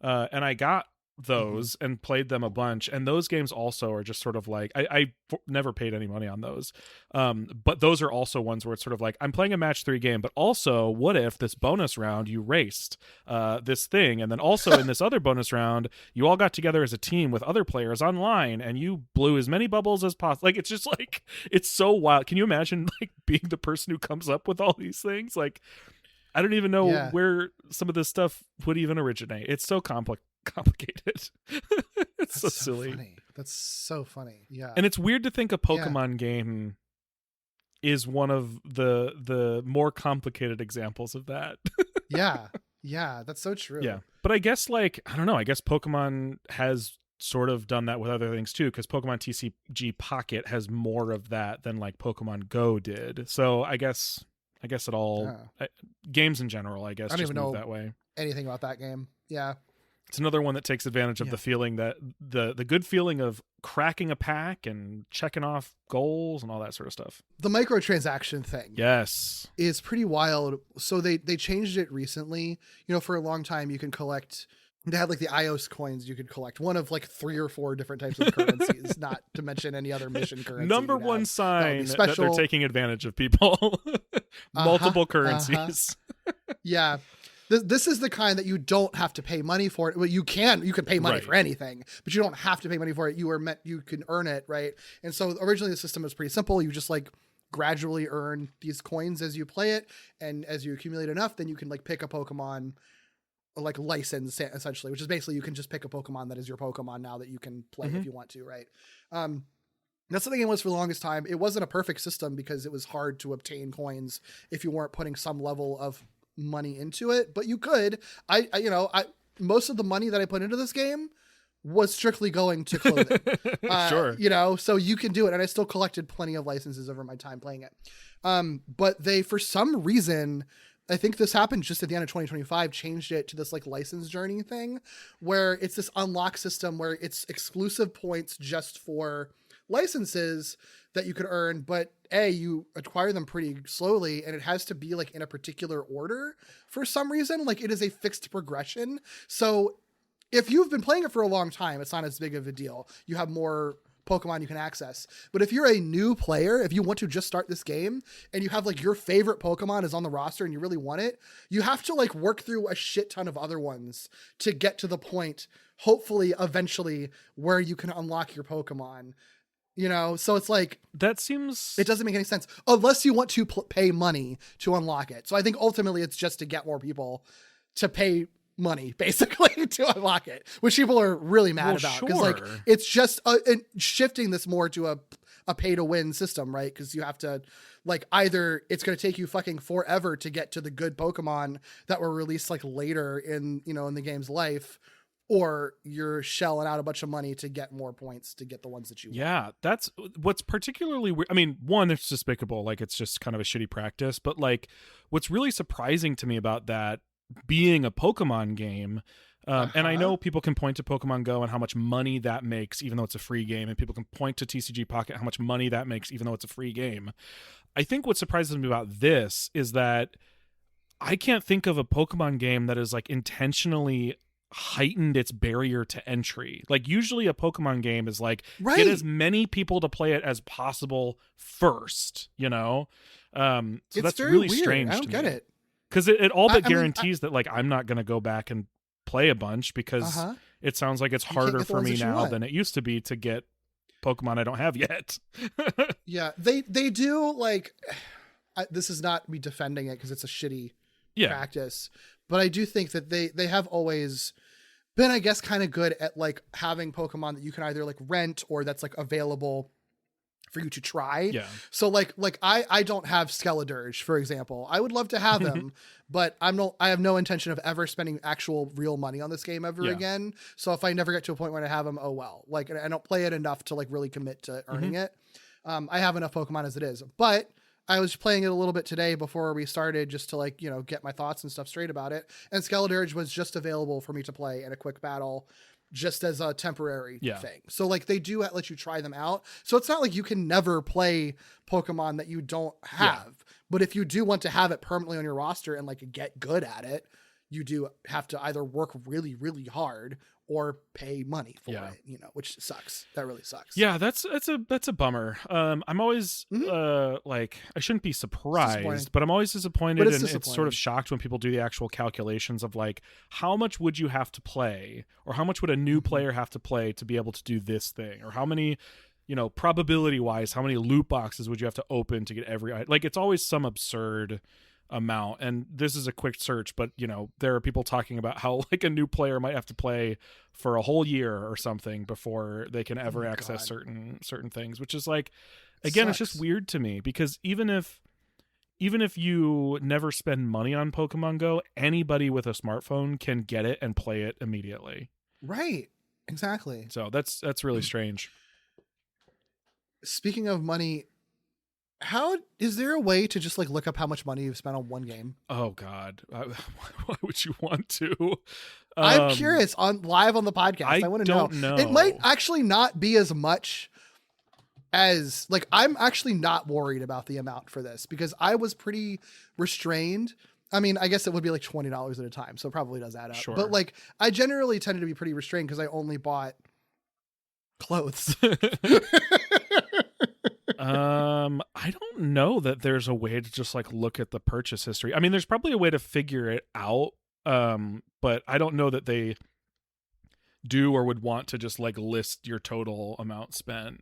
And I got those and played them a bunch. And those games also are just sort of like, I never paid any money on those. But those are also ones where it's sort of like, I'm playing a match 3 game, but also what if this bonus round you raced this thing? And then also in this other bonus round, you all got together as a team with other players online and you blew as many bubbles as possible. Like, it's just like, it's so wild. Can you imagine like being the person who comes up with all these things? Like, I don't even know where some of this stuff would even originate. It's so complicated. It's so silly. Funny. That's so funny. Yeah. And it's weird to think a Pokemon game is one of the more complicated examples of that. Yeah, that's so true. Yeah. But I guess like, I don't know, I guess Pokemon has sort of done that with other things too, because Pokemon TCG Pocket has more of that than like Pokemon Go did. So I guess it all games in general, I guess, I don't even know that way. Anything about that game. Yeah. It's another one that takes advantage of the feeling that the good feeling of cracking a pack and checking off goals and all that sort of stuff. The microtransaction thing. Yes. Is pretty wild. So they changed it recently. For a long time you can collect, they had like the iOS coins you could collect, one of like 3 or 4 different types of currencies, not to mention any other mission currency. Number one sign that they're taking advantage of people. Multiple currencies. Yeah. This is the kind that you don't have to pay money for it. Well, you can pay money for anything, but you don't have to pay money for it. You can earn it, right? And so originally the system was pretty simple. You just like gradually earn these coins as you play it, and as you accumulate enough, then you can like pick a Pokemon, like license essentially, which is basically you can just pick a Pokemon that is your Pokemon now that you can play if you want to, right? That's what the game was for the longest time. It wasn't a perfect system because it was hard to obtain coins if you weren't putting some level of money into it, but you could. I most of the money that I put into this game was strictly going to clothing. Sure. So you can do it, and I still collected plenty of licenses over my time playing it. But they, for some reason, I think this happened just at the end of 2025, changed it to this like license journey thing where it's this unlock system where it's exclusive points just for licenses that you could earn, but you acquire them pretty slowly, and it has to be like in a particular order for some reason. Like it is a fixed progression. So if you've been playing it for a long time, it's not as big of a deal. You have more Pokemon you can access. But if you're a new player, if you want to just start this game and you have like your favorite Pokemon is on the roster and you really want it, you have to like work through a shit ton of other ones to get to the point, hopefully eventually, where you can unlock your Pokemon. You know, so it's like, that seems, it doesn't make any sense unless you want to pay money to unlock it. So I think ultimately it's just to get more people to pay money basically to unlock it, which people are really mad about, because like it's just shifting this more to a pay to win system, right? Because you have to like, either it's going to take you fucking forever to get to the good Pokemon that were released like later in, you know, in the game's life, or you're shelling out a bunch of money to get more points to get the ones that you want. Yeah, that's what's particularly weird. I mean, one, it's despicable. Like, it's just kind of a shitty practice. But like, what's really surprising to me about that being a Pokemon game, and I know people can point to Pokemon Go and how much money that makes, even though it's a free game, and people can point to TCG Pocket, how much money that makes, even though it's a free game. I think what surprises me about this is that I can't think of a Pokemon game that is like intentionally heightened its barrier to entry. Like usually a Pokemon game is like, get as many people to play it as possible first, you know? So it's that's really weird. Strange. I don't get it. Because it all but guarantees that like I'm not going to go back and play a bunch, because it sounds like it's harder for me now than it used to be to get Pokemon I don't have yet. Yeah, they do like, this is not me defending it because it's a shitty practice, but I do think that they have always been, I guess, kind of good at like having Pokemon that you can either like rent or that's like available for you to try. Yeah. So like I don't have Skeledirge, for example. I would love to have him, but I have no intention of ever spending actual real money on this game ever again. So if I never get to a point where I have him, oh well. Like I don't play it enough to like really commit to earning it. I have enough Pokemon as it is, but I was playing it a little bit today before we started just to like, you know, get my thoughts and stuff straight about it. And Skeledirge was just available for me to play in a quick battle, just as a temporary thing. So like they do let you try them out. So it's not like you can never play Pokemon that you don't have, but if you do want to have it permanently on your roster and like get good at it, you do have to either work really, really hard or pay money for it, you know, which sucks. That really sucks. Yeah, that's a bummer. I'm always like, I shouldn't be surprised, but I'm always disappointed, and it's sort of shocked when people do the actual calculations of like, how much would you have to play, or how much would a new player have to play to be able to do this thing, or how many, you know, probability wise, how many loot boxes would you have to open to get every, like, it's always some absurd amount. And this is a quick search, but you know, there are people talking about how like a new player might have to play for a whole year or something before they can ever access certain things, which is like, again, it's just weird to me, because even if you never spend money on Pokemon Go, anybody with a smartphone can get it and play it immediately. Right. Exactly. So that's really strange. Speaking of money, how is there a way to just like look up how much money you've spent on one game? Oh God, why would you want to? I'm curious live on the podcast. I want to know. It might actually not be as much as like, I'm actually not worried about the amount for this because I was pretty restrained. I mean, I guess it would be like $20 at a time, so it probably does add up. Sure. But like, I generally tended to be pretty restrained because I only bought clothes. I don't know that there's a way to just like look at the purchase history. I mean, there's probably a way to figure it out, but I don't know that they do or would want to just like list your total amount spent.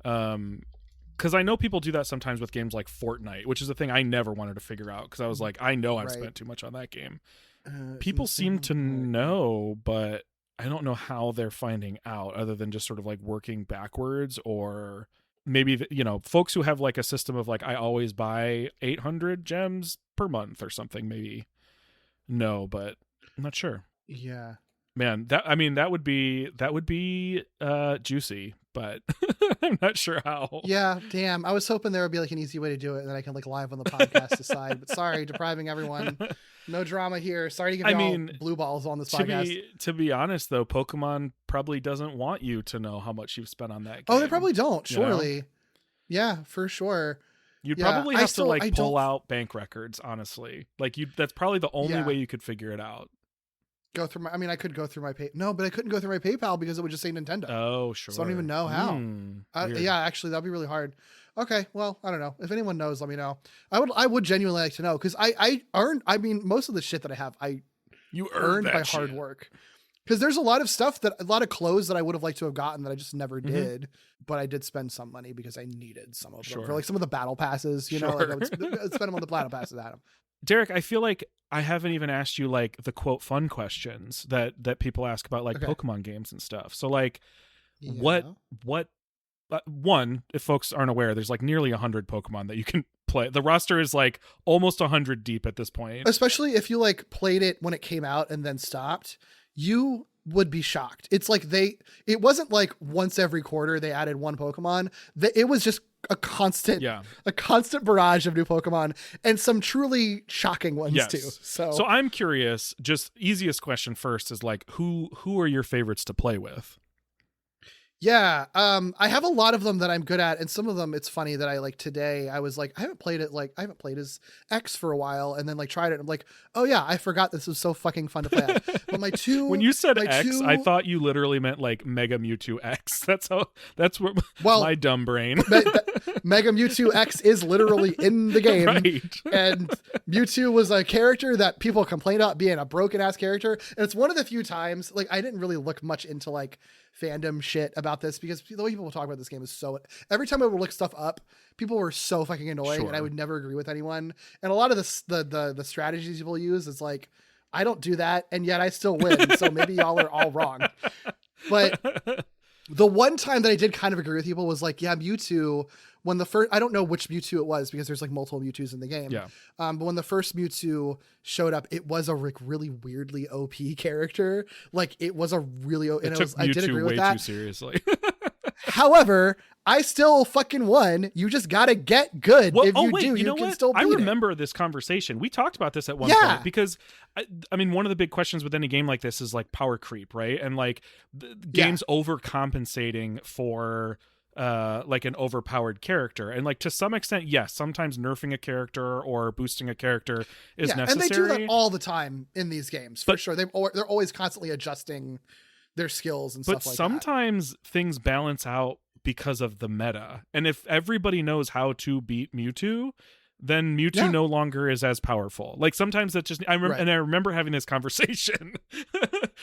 Because I know people do that sometimes with games like Fortnite, which is a thing I never wanted to figure out, because I was like, I know I've spent too much on that game. People seem to know, but I don't know how they're finding out, other than just sort of like working backwards, or maybe, you know, folks who have like a system of like, I always buy 800 gems per month or something, maybe. No, but I'm not sure. Yeah. Man, that would be juicy, but I'm not sure how. Yeah, damn. I was hoping there would be like an easy way to do it, and then I can like live on the podcast decide. But sorry, depriving everyone. No drama here. Sorry to give y'all blue balls on this podcast. To be honest, though, Pokemon probably doesn't want you to know how much you've spent on that game. Oh, they probably don't. Surely. You know? Yeah, for sure. You'd probably have to pull out bank records, honestly. Like that's probably the only way you could figure it out. Go through I could go through my but I couldn't go through my PayPal because it would just say Nintendo. Oh, sure. So I don't even know how. Yeah, actually, that'd be really hard. Okay, well, I don't know. If anyone knows, let me know. I would genuinely like to know, because I earned. I mean, most of the shit that I have, you earned by hard work. Because there's a lot of stuff a lot of clothes that I would have liked to have gotten that I just never did, but I did spend some money because I needed some of them for like some of the battle passes. You know, like I would spend them on the battle passes, Adam. Derek, I feel like I haven't even asked you like the quote fun questions that people ask about like Pokemon games and stuff. So like, what one, if folks aren't aware, there's like nearly 100 Pokemon that you can play. The roster is like almost 100 deep at this point. Especially if you like played it when it came out and then stopped, you would be shocked. It's like it wasn't like once every quarter they added one Pokemon. It was just a constant barrage of new Pokemon, and some truly shocking ones too. So I'm curious, just easiest question first is like, who are your favorites to play with? Yeah, I have a lot of them that I'm good at, and some of them, it's funny that I like today, I was like, I haven't played as X for a while, and then like tried it, and I'm like, oh yeah, I forgot this was so fucking fun to play at. But my two... When you said X, I thought you literally meant like Mega Mewtwo X. That's what my dumb brain... Mega Mewtwo X is literally in the game. Right. And Mewtwo was a character that people complained about being a broken-ass character, and it's one of the few times, like, I didn't really look much into like fandom shit about this, because the way people talk about this game is so, every time I would look stuff up, people were so fucking annoying, and I would never agree with anyone. And a lot of the strategies people use, it's like, I don't do that, and yet I still win. So maybe y'all are all wrong. But the one time that I did kind of agree with people was like, yeah, Mewtwo, when the first, I don't know which Mewtwo it was, because there's like multiple Mewtwo's in the game. Yeah. But when the first Mewtwo showed up, it was a really weirdly OP character. Like it was a really, I did agree with that. Too seriously. However, I still fucking won. You just gotta get good. Well, you can still beat I remember this conversation. We talked about this at one point, because I mean, one of the big questions within a game like this is like power creep, right? And like games overcompensating for like an overpowered character, and like to some extent, yes, sometimes nerfing a character or boosting a character is necessary. And they do that all the time in these games, for sure. They're always constantly adjusting their skills and stuff like that. But sometimes things balance out because of the meta. And if everybody knows how to beat Mewtwo, then Mewtwo no longer is as powerful. Like sometimes that just, I remember having this conversation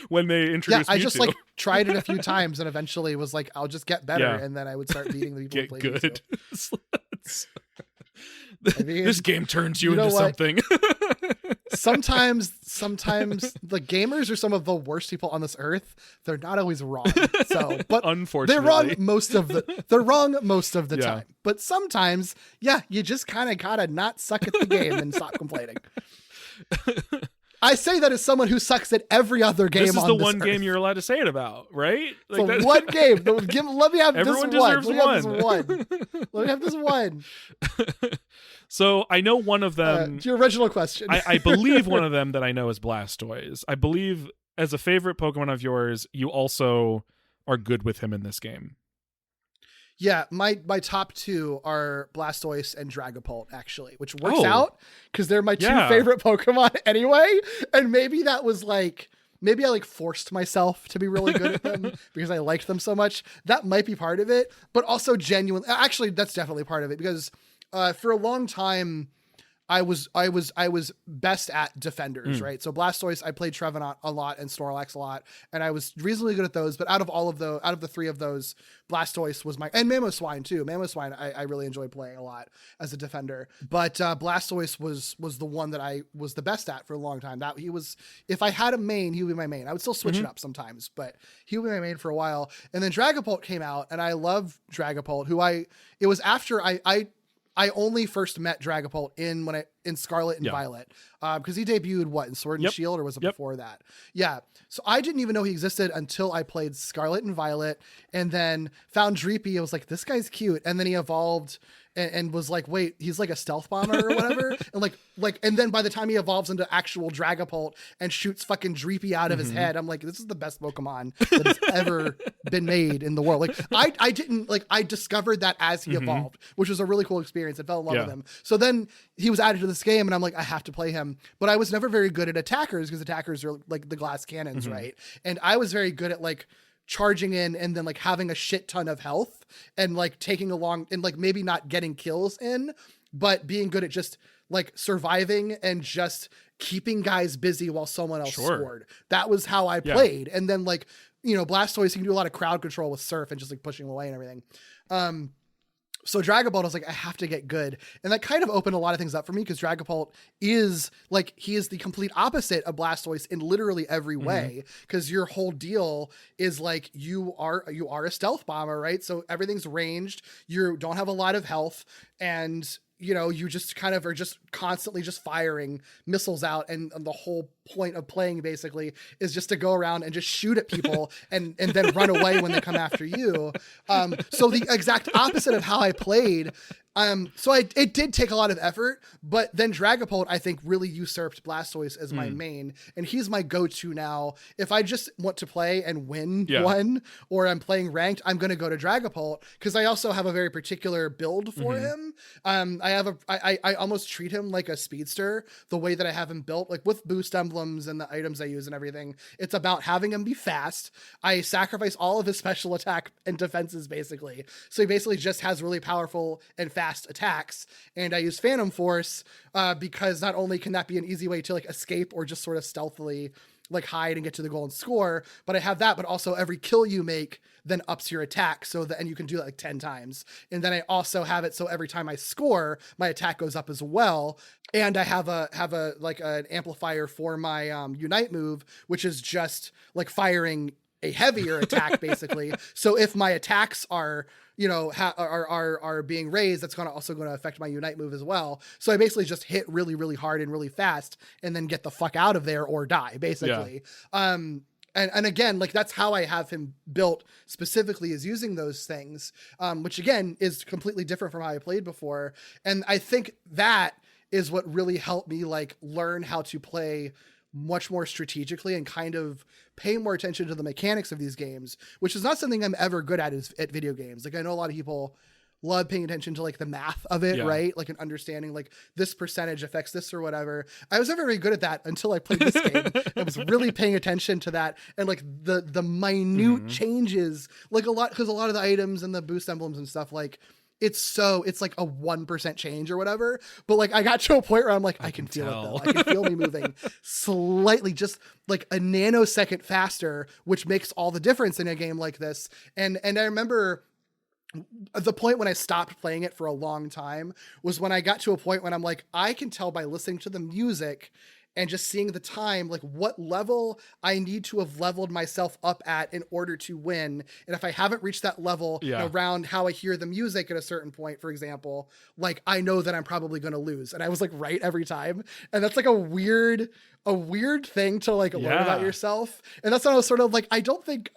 when they introduced Mewtwo. I just like tried it a few times and eventually was like, I'll just get better. And then I would start beating the people who play good. I mean, this game turns you into something. Sometimes the gamers are some of the worst people on this earth. They're not always wrong. But unfortunately, they're wrong most of the time. But sometimes, you just kind of gotta not suck at the game and stop complaining. I say that as someone who sucks at every other game. This is the one game you're allowed to say it about, right? Like so one game. Let me have everyone this one. Deserves one. Let me have this one. So I know one of them. To your original question. I believe one of them that I know is Blastoise. I believe as a favorite Pokemon of yours, you also are good with him in this game. Yeah, my top two are Blastoise and Dragapult, actually, which works out because they're my two favorite Pokemon anyway. And maybe that was like, maybe I like forced myself to be really good at them because I liked them so much. That might be part of it, but also genuinely, actually, that's definitely part of it, because for a long time, I was best at defenders, right? So Blastoise, I played Trevenant a lot and Snorlax a lot, and I was reasonably good at those. But out of the three of those, Blastoise was and Mamoswine too. Mamoswine, I really enjoyed playing a lot as a defender. But Blastoise was the one that I was the best at for a long time. That he was, if I had a main, he would be my main. I would still switch it up sometimes, but he would be my main for a while. And then Dragapult came out, and I love Dragapult. It was after I only first met Dragapult in Scarlet and Violet, because he debuted in Sword and Shield, or was it before that? Yeah. So I didn't even know he existed until I played Scarlet and Violet, and then found Dreepy. I was like, this guy's cute, and then he evolved. And was like, wait, he's like a stealth bomber or whatever. And and then by the time he evolves into actual Dragapult and shoots fucking Dreepy out of his head, I'm like, this is the best Pokemon that has ever been made in the world. Like I discovered that as he evolved, which was a really cool experience. I fell in love with him. So then he was added to this game, and I'm like, I have to play him. But I was never very good at attackers, because attackers are like the glass cannons, right? And I was very good at like charging in and then like having a shit ton of health and like taking along and like maybe not getting kills in, but being good at just like surviving and just keeping guys busy while someone else scored. That was how I played. And then like, you know, Blastoise, you can do a lot of crowd control with Surf and just like pushing away and everything. So Dragapult, I was like, I have to get good. And that kind of opened a lot of things up for me, because Dragapult is like, he is the complete opposite of Blastoise in literally every way. Because your whole deal is like, you are a stealth bomber, right? So everything's ranged. You don't have a lot of health, and you know, you just kind of are just constantly just firing missiles out. And the whole point of playing basically is just to go around and just shoot at people and then run away when they come after you. So the exact opposite of how I played. So it did take a lot of effort, but then Dragapult, I think, really usurped Blastoise as my main, and he's my go-to now. If I just want to play and win one, or I'm playing ranked, I'm going to go to Dragapult, because I also have a very particular build for him. I almost treat him like a speedster, the way that I have him built, like with boost emblems and the items I use and everything. It's about having him be fast. I sacrifice all of his special attack and defenses basically. So he basically just has really powerful and fast attacks. And I use Phantom Force because not only can that be an easy way to like escape or just sort of stealthily like hide and get to the goal and score, but I have that, but also every kill you make then ups your attack, so that, and you can do that like 10 times. And then I also have it so every time I score, my attack goes up as well. And I have a like an amplifier for my Unite move, which is just like firing a heavier attack basically. So if my attacks are, you know, are being raised, that's also going to affect my Unite move as well. So I basically just hit really, really hard and really fast, and then get the fuck out of there or die basically. Yeah. And again, like that's how I have him built specifically, is using those things, which again is completely different from how I played before. And I think that is what really helped me like learn how to play much more strategically and kind of pay more attention to the mechanics of these games, which is not something I'm ever good at at video games. Like I know a lot of people love paying attention to like the math of it, right? Like an understanding like this percentage affects this or whatever. I was never very good at that until I played this game. I was really paying attention to that, and like the minute changes, like a lot, because a lot of the items and the boost emblems and stuff, like it's like a 1% change or whatever. But like I got to a point where I'm like, I can feel it though. I can feel me moving slightly, just like a nanosecond faster, which makes all the difference in a game like this. And I remember the point when I stopped playing it for a long time was when I got to a point when I'm like, I can tell by listening to the music and just seeing the time, like what level I need to have leveled myself up at in order to win. And if I haven't reached that level around how I hear the music at a certain point, for example, like I know that I'm probably going to lose. And I was like, right every time. And that's like a weird thing to like learn about yourself. And that's when I was sort of like, I don't think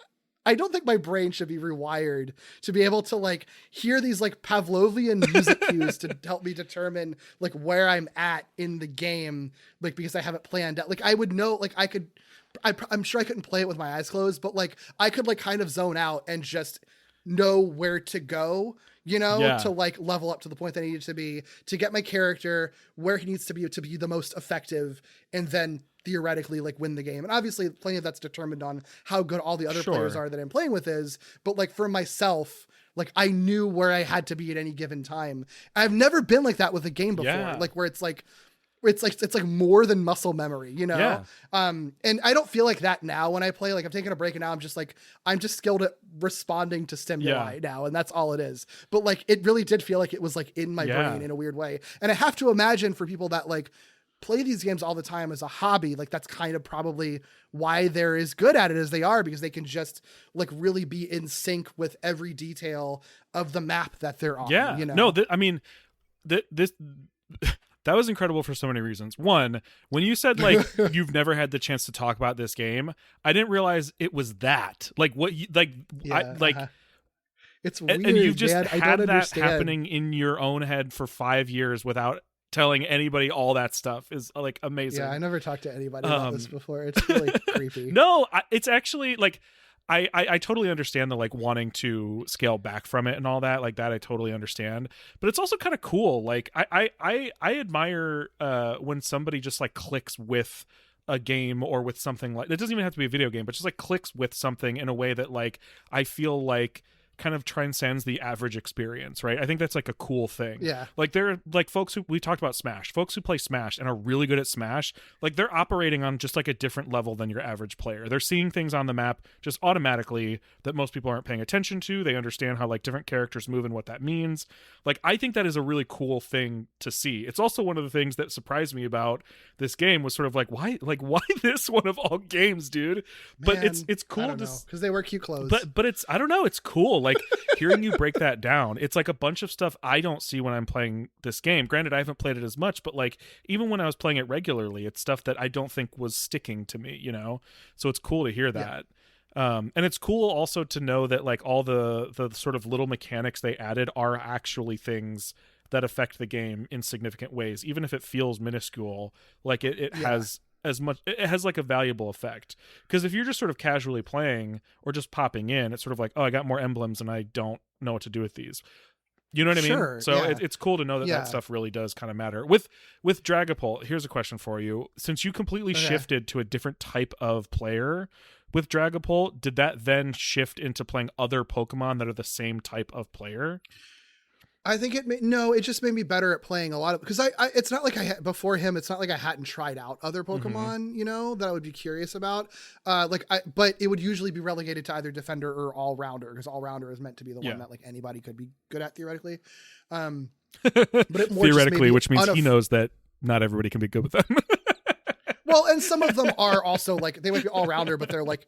my brain should be rewired to be able to like hear these like Pavlovian music cues to help me determine like where I'm at in the game. Like, because I have it planned out. Like I would know, like I'm sure I couldn't play it with my eyes closed, but like I could like kind of zone out and just know where to go, you know, to like level up to the point that I needed to be, to get my character where he needs to be the most effective, and then theoretically like win the game. And obviously plenty of that's determined on how good all the other players are that I'm playing with is, but like for myself, like I knew where I had to be at any given time. I've never been like that with a game before, like where it's like more than muscle memory, you know? And I don't feel like that now when I play. Like I'm taking a break and now I'm just skilled at responding to stimuli now, and that's all it is. But like it really did feel like it was like in my brain in a weird way. And I have to imagine for people that like play these games all the time as a hobby, like that's kind of probably why they're as good at it as they are, because they can just like really be in sync with every detail of the map that they're on. You know? No, I mean, this That was incredible for so many reasons. One, when you said like you've never had the chance to talk about this game, I didn't realize it was that. Like what you like It's weird, and you've just man. had I don't that understand. happening in your own head for 5 years without telling anybody all that stuff is like amazing. Yeah, I never talked to anybody about this before. It's really creepy. No, it's actually like I totally understand the like wanting to scale back from it and all that, like that I totally understand, but it's also kind of cool. Like I admire when somebody just like clicks with a game or with something. Like it doesn't even have to be a video game, but just like clicks with something in a way that like I feel like kind of transcends the average experience, right? I think that's like a cool thing. Yeah. Like there are like folks who, we talked about Smash, folks who play Smash and are really good at Smash, like they're operating on just like a different level than your average player. They're seeing things on the map just automatically that most people aren't paying attention to. They understand how like different characters move and what that means. Like I think that is a really cool thing to see. It's also one of the things that surprised me about this game was sort of like why this one of all games, dude? But Man, it's cool because they wear cute clothes. But it's, I don't know, it's cool. Like hearing you break that down, it's like a bunch of stuff I don't see when I'm playing this game. Granted, I haven't played it as much, but like even when I was playing it regularly, it's stuff that I don't think was sticking to me, you know? So it's cool to hear that. Yeah. And it's cool also to know that like all the sort of little mechanics they added are actually things that affect the game in significant ways, even if it feels minuscule. Like it has as much, it has like a valuable effect, because if you're just sort of casually playing or just popping in, it's sort of like, oh, I got more emblems and I don't know what to do with these, you know what I mean? So it's cool to know that that stuff really does kind of matter. With Dragapult, here's a question for you: since you completely shifted to a different type of player with Dragapult, did that then shift into playing other Pokemon that are the same type of player? I think it just made me better at playing a lot of, because I it's not like before him, it's not like I hadn't tried out other Pokemon, you know, that I would be curious about. But it would usually be relegated to either defender or all rounder, because all rounder is meant to be the one that like anybody could be good at theoretically. But it more theoretically, which means he knows that not everybody can be good with them. Well, and some of them are also like, they might be all rounder, but they're like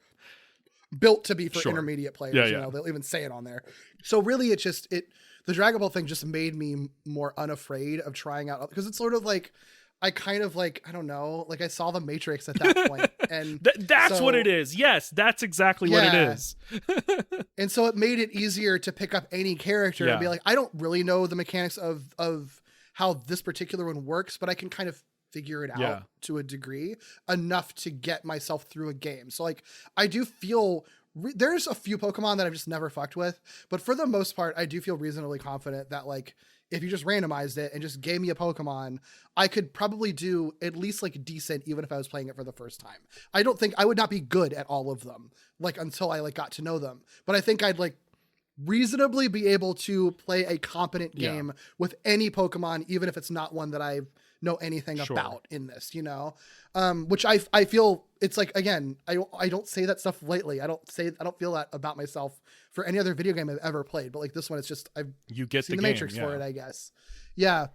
built to be for intermediate players. You know, they'll even say it on there. So really, the Dragon Ball thing just made me more unafraid of trying out, because it's sort of like, I kind of like, I don't know, like I saw the Matrix at that point, and that's what it is. Yes, that's exactly what it is. And so it made it easier to pick up any character and be like, I don't really know the mechanics of how this particular one works, but I can kind of figure it out to a degree enough to get myself through a game. So like, I do feel there's a few Pokemon that I've just never fucked with, but for the most part, I do feel reasonably confident that like, if you just randomized it and just gave me a Pokemon, I could probably do at least like decent, even if I was playing it for the first time. I don't think I would not be good at all of them, like until I like got to know them, but I think I'd like reasonably be able to play a competent game with any Pokemon, even if it's not one that I know anything about in this, you know? Which I feel it's like, again, I don't say that stuff lightly. I don't feel that about myself for any other video game I've ever played, but like this one, it's just, you get seen the the Matrix for it, I guess. Yeah.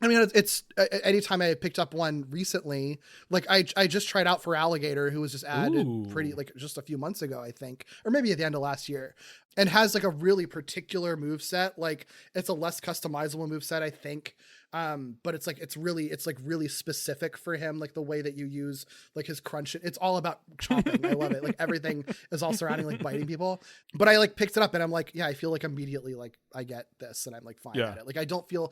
I mean, it's anytime I picked up one recently, like I just tried out for Alligator, who was just added pretty like just a few months ago, I think, or maybe at the end of last year, and has like a really particular move set. Like it's a less customizable move set, I think. But it's really specific for him, like the way that you use like his crunch. It's all about chomping. I love it. Like everything is all surrounding like biting people. But I like picked it up and I'm like, yeah, I feel like immediately like I get this and I'm like fine at it. Like I don't feel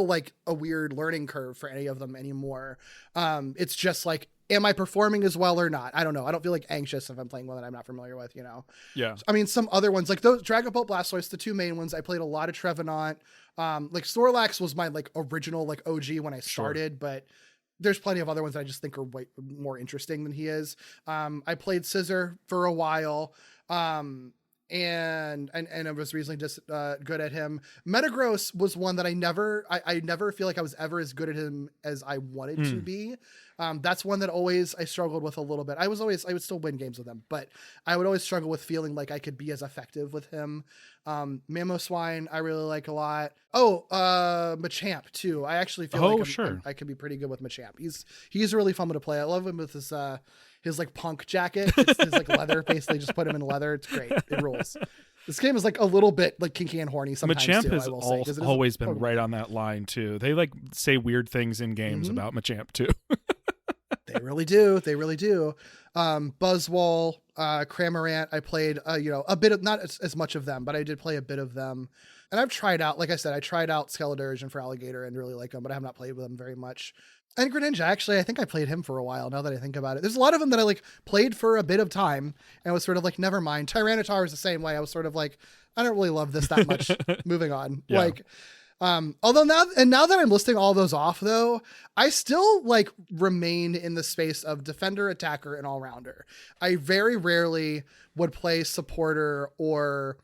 like a weird learning curve for any of them anymore. It's just like, am I performing as well or not? I don't know. I don't feel like anxious if I'm playing one that I'm not familiar with, you know? Yeah. I mean, some other ones like those Dragon Ball Blastoise, the two main ones, I played a lot of Trevenant. Like Snorlax was my like original like OG when I started, but there's plenty of other ones that I just think are way more interesting than he is. I played Scissor for a while. And I was recently just good at him. Metagross was one that I never feel like I was ever as good at him as I wanted to be. That's one that always I struggled with a little bit. I would still win games with him, but I would always struggle with feeling like I could be as effective with him. Mamoswine I really like a lot. Machamp too. I actually feel like I can be pretty good with Machamp. He's really fun to play. I love him with his like punk jacket. It's his like leather, basically just put him in leather. It's great. It rules. This game is like a little bit like kinky and horny sometimes Machamp too, has I will say, 'cause it is always a been Pokemon. right on that line too. They like say weird things in games Mhm. about Machamp too. They really do. They really do. Buzzwole, Cramorant, I played, a bit of, not as much of them, but I did play a bit of them. And I've tried out, like I said, I tried out Skeledirge for Alligator and really like them, but I have not played with them very much. And Greninja, actually, I think I played him for a while now that I think about it. There's a lot of them that I like played for a bit of time and was sort of like, never mind. Tyranitar was the same way. I was sort of like, I don't really love this that much. Moving on. Yeah. Like, although now that I'm listing all those off though, I still like remain in the space of defender, attacker, and all-rounder. I very rarely would play supporter or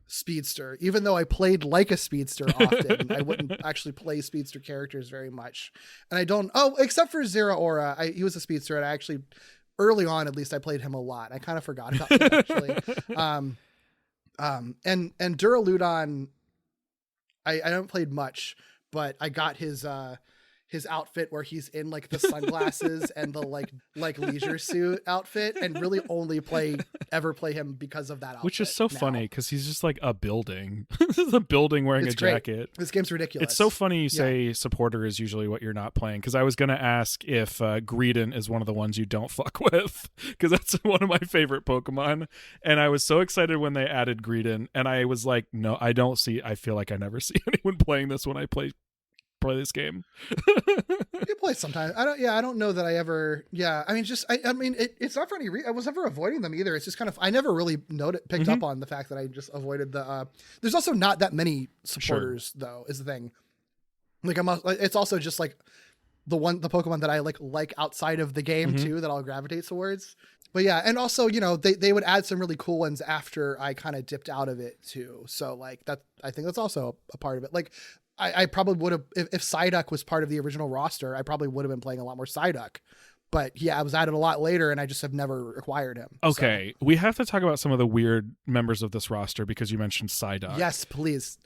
speedster, even though I played like a speedster often. I wouldn't actually play speedster characters very much. And I don't, except for Zeraora, he was a speedster, and I actually, early on at least, I played him a lot. I kind of forgot about him actually. And Duraludon, I haven't played much, but I got his outfit where he's in like the sunglasses and the like leisure suit outfit, and really only ever play him because of that outfit. Which is so now. funny because he's just like a building. This is a building wearing It's a great. jacket. This game's ridiculous. It's so funny you say supporter is usually what you're not playing, because I was going to ask if Greedent is one of the ones you don't fuck with, because that's one of my favorite Pokemon. And I was so excited when they added Greedent, and I was like, no, I feel like I never see anyone playing this when I play this game. You play sometimes. I don't know that I ever. Yeah, I mean, it's not for any reason. I was never avoiding them either. It's just kind of, I never really picked up on the fact that I just avoided the. There's also not that many supporters though, is the thing. Like it's also just like the Pokemon that I like outside of the game too, that I'll gravitate towards. But yeah, and also, they would add some really cool ones after I kind of dipped out of it too. So like that, I think that's also a part of it. Like I probably would have, if Psyduck was part of the original roster, I probably would have been playing a lot more Psyduck. But yeah, I was added a lot later, and I just have never acquired him. Okay, we have to talk about some of the weird members of this roster because you mentioned Psyduck. Yes, please.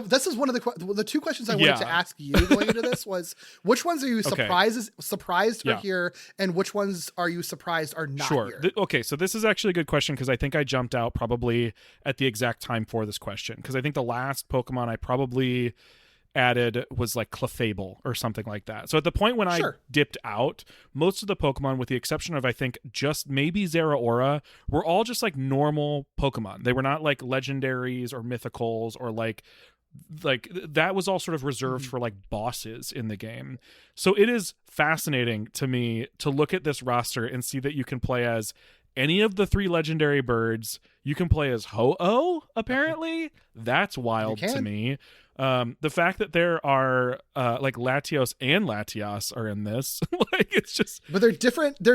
This is one of the two questions I wanted to ask you going into this was, which ones are you surprised are here, and which ones are you surprised are not here? Okay, so this is actually a good question because I think I jumped out probably at the exact time for this question, because I think the last Pokemon I probably added was like Clefable or something like that. So at the point when I dipped out, most of the Pokemon, with the exception of I think just maybe Zeraora, were all just like normal Pokemon. They were not like legendaries or mythicals or like that was all sort of reserved for like bosses in the game. So it is fascinating to me to look at this roster and see that you can play as any of the 3 legendary birds. You can play as Ho-Oh, apparently. That's wild to me. The fact that there are like Latios and Latias are in this, like it's just. But they're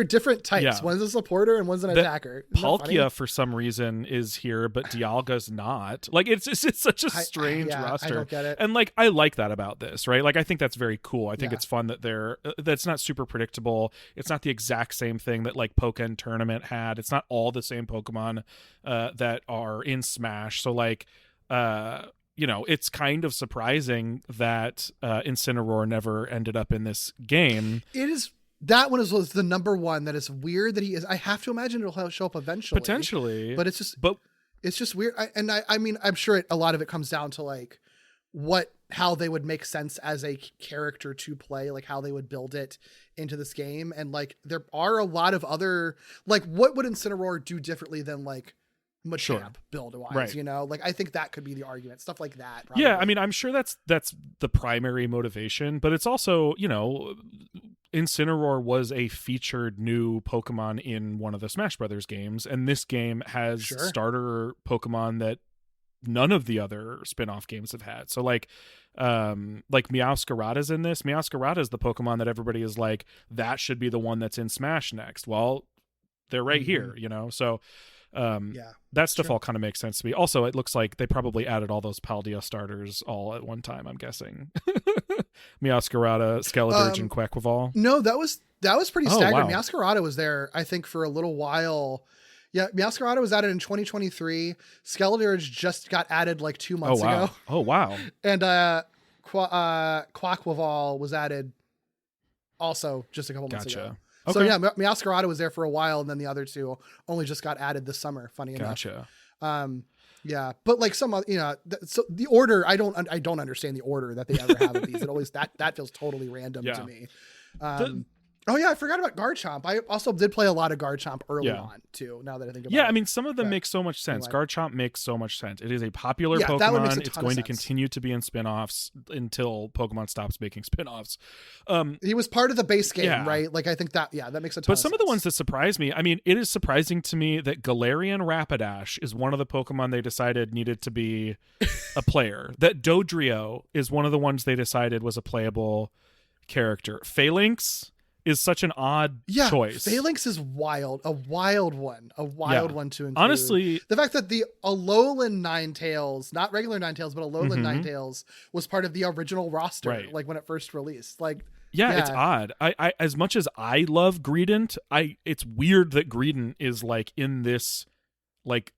different types. Yeah. One's a supporter and one's an attacker. Palkia for some reason is here, but Dialga's not. Like it's such a strange roster. I don't get it. And like I like that about this, right? Like I think that's very cool. I think it's fun that that's not super predictable. It's not the exact same thing that like Pokken Tournament had. It's not all the same Pokemon that are in Smash. So like it's kind of surprising that Incineroar never ended up in this game. It is. That one was the number one. That is weird that he is. I have to imagine it'll show up eventually. Potentially. But it's just weird. I mean, I'm sure a lot of it comes down to like how they would make sense as a character to play, like how they would build it into this game. And like, there are a lot of other, like, what would Incineroar do differently than like Machamp build wise, right. Like I think that could be the argument, stuff like that. Probably. Yeah, I mean, I'm sure that's the primary motivation, but it's also, Incineroar was a featured new Pokemon in one of the Smash Brothers games, and this game has starter Pokemon that none of the other spin-off games have had. So like Meowscarada's in this. Meowscarada is the Pokemon that everybody is like, that should be the one that's in Smash next. Well, they're right here, so that stuff all kind of makes sense to me. Also, it looks like they probably added all those Paldea starters all at one time, I'm guessing. Meowscarada, Skeledirge, and Quaquaval. No, that was pretty staggering. Wow. Meowscarada was there, I think, for a little while. Yeah, Meowscarada was added in 2023. Skeledirge just got added like 2 months ago. Oh, wow. And Quaquaval was added also just a couple months ago. Okay. So yeah, Meowscarada was there for a while, and then the other two only just got added this summer. Funny enough. Gotcha. Yeah, but like some, so the order, I don't understand the order that they ever have of these. It always that feels totally random to me. Oh yeah, I forgot about Garchomp. I also did play a lot of Garchomp early on too. Now that I think about it. Yeah, I mean, some of them make so much sense. Anyway. Garchomp makes so much sense. It is a popular That one makes Pokemon. a It's ton going of to sense. continue to be in spin-offs until Pokemon stops making spin-offs. He was part of the base game, Yeah. right? Like I think that makes a ton of sense. But some of the ones that surprise me, I mean, it is surprising to me that Galarian Rapidash is one of the Pokemon they decided needed to be a player. That Dodrio is one of the ones they decided was a playable character. Phalanx is such an odd choice. Phalanx is wild. A wild one to include. Honestly, the fact that the Alolan Ninetales, not regular Ninetales, but Alolan Ninetales was part of the original roster, like when it first released. Like, it's odd. I as much as I love Greedent, it's weird that Greedent is like in this like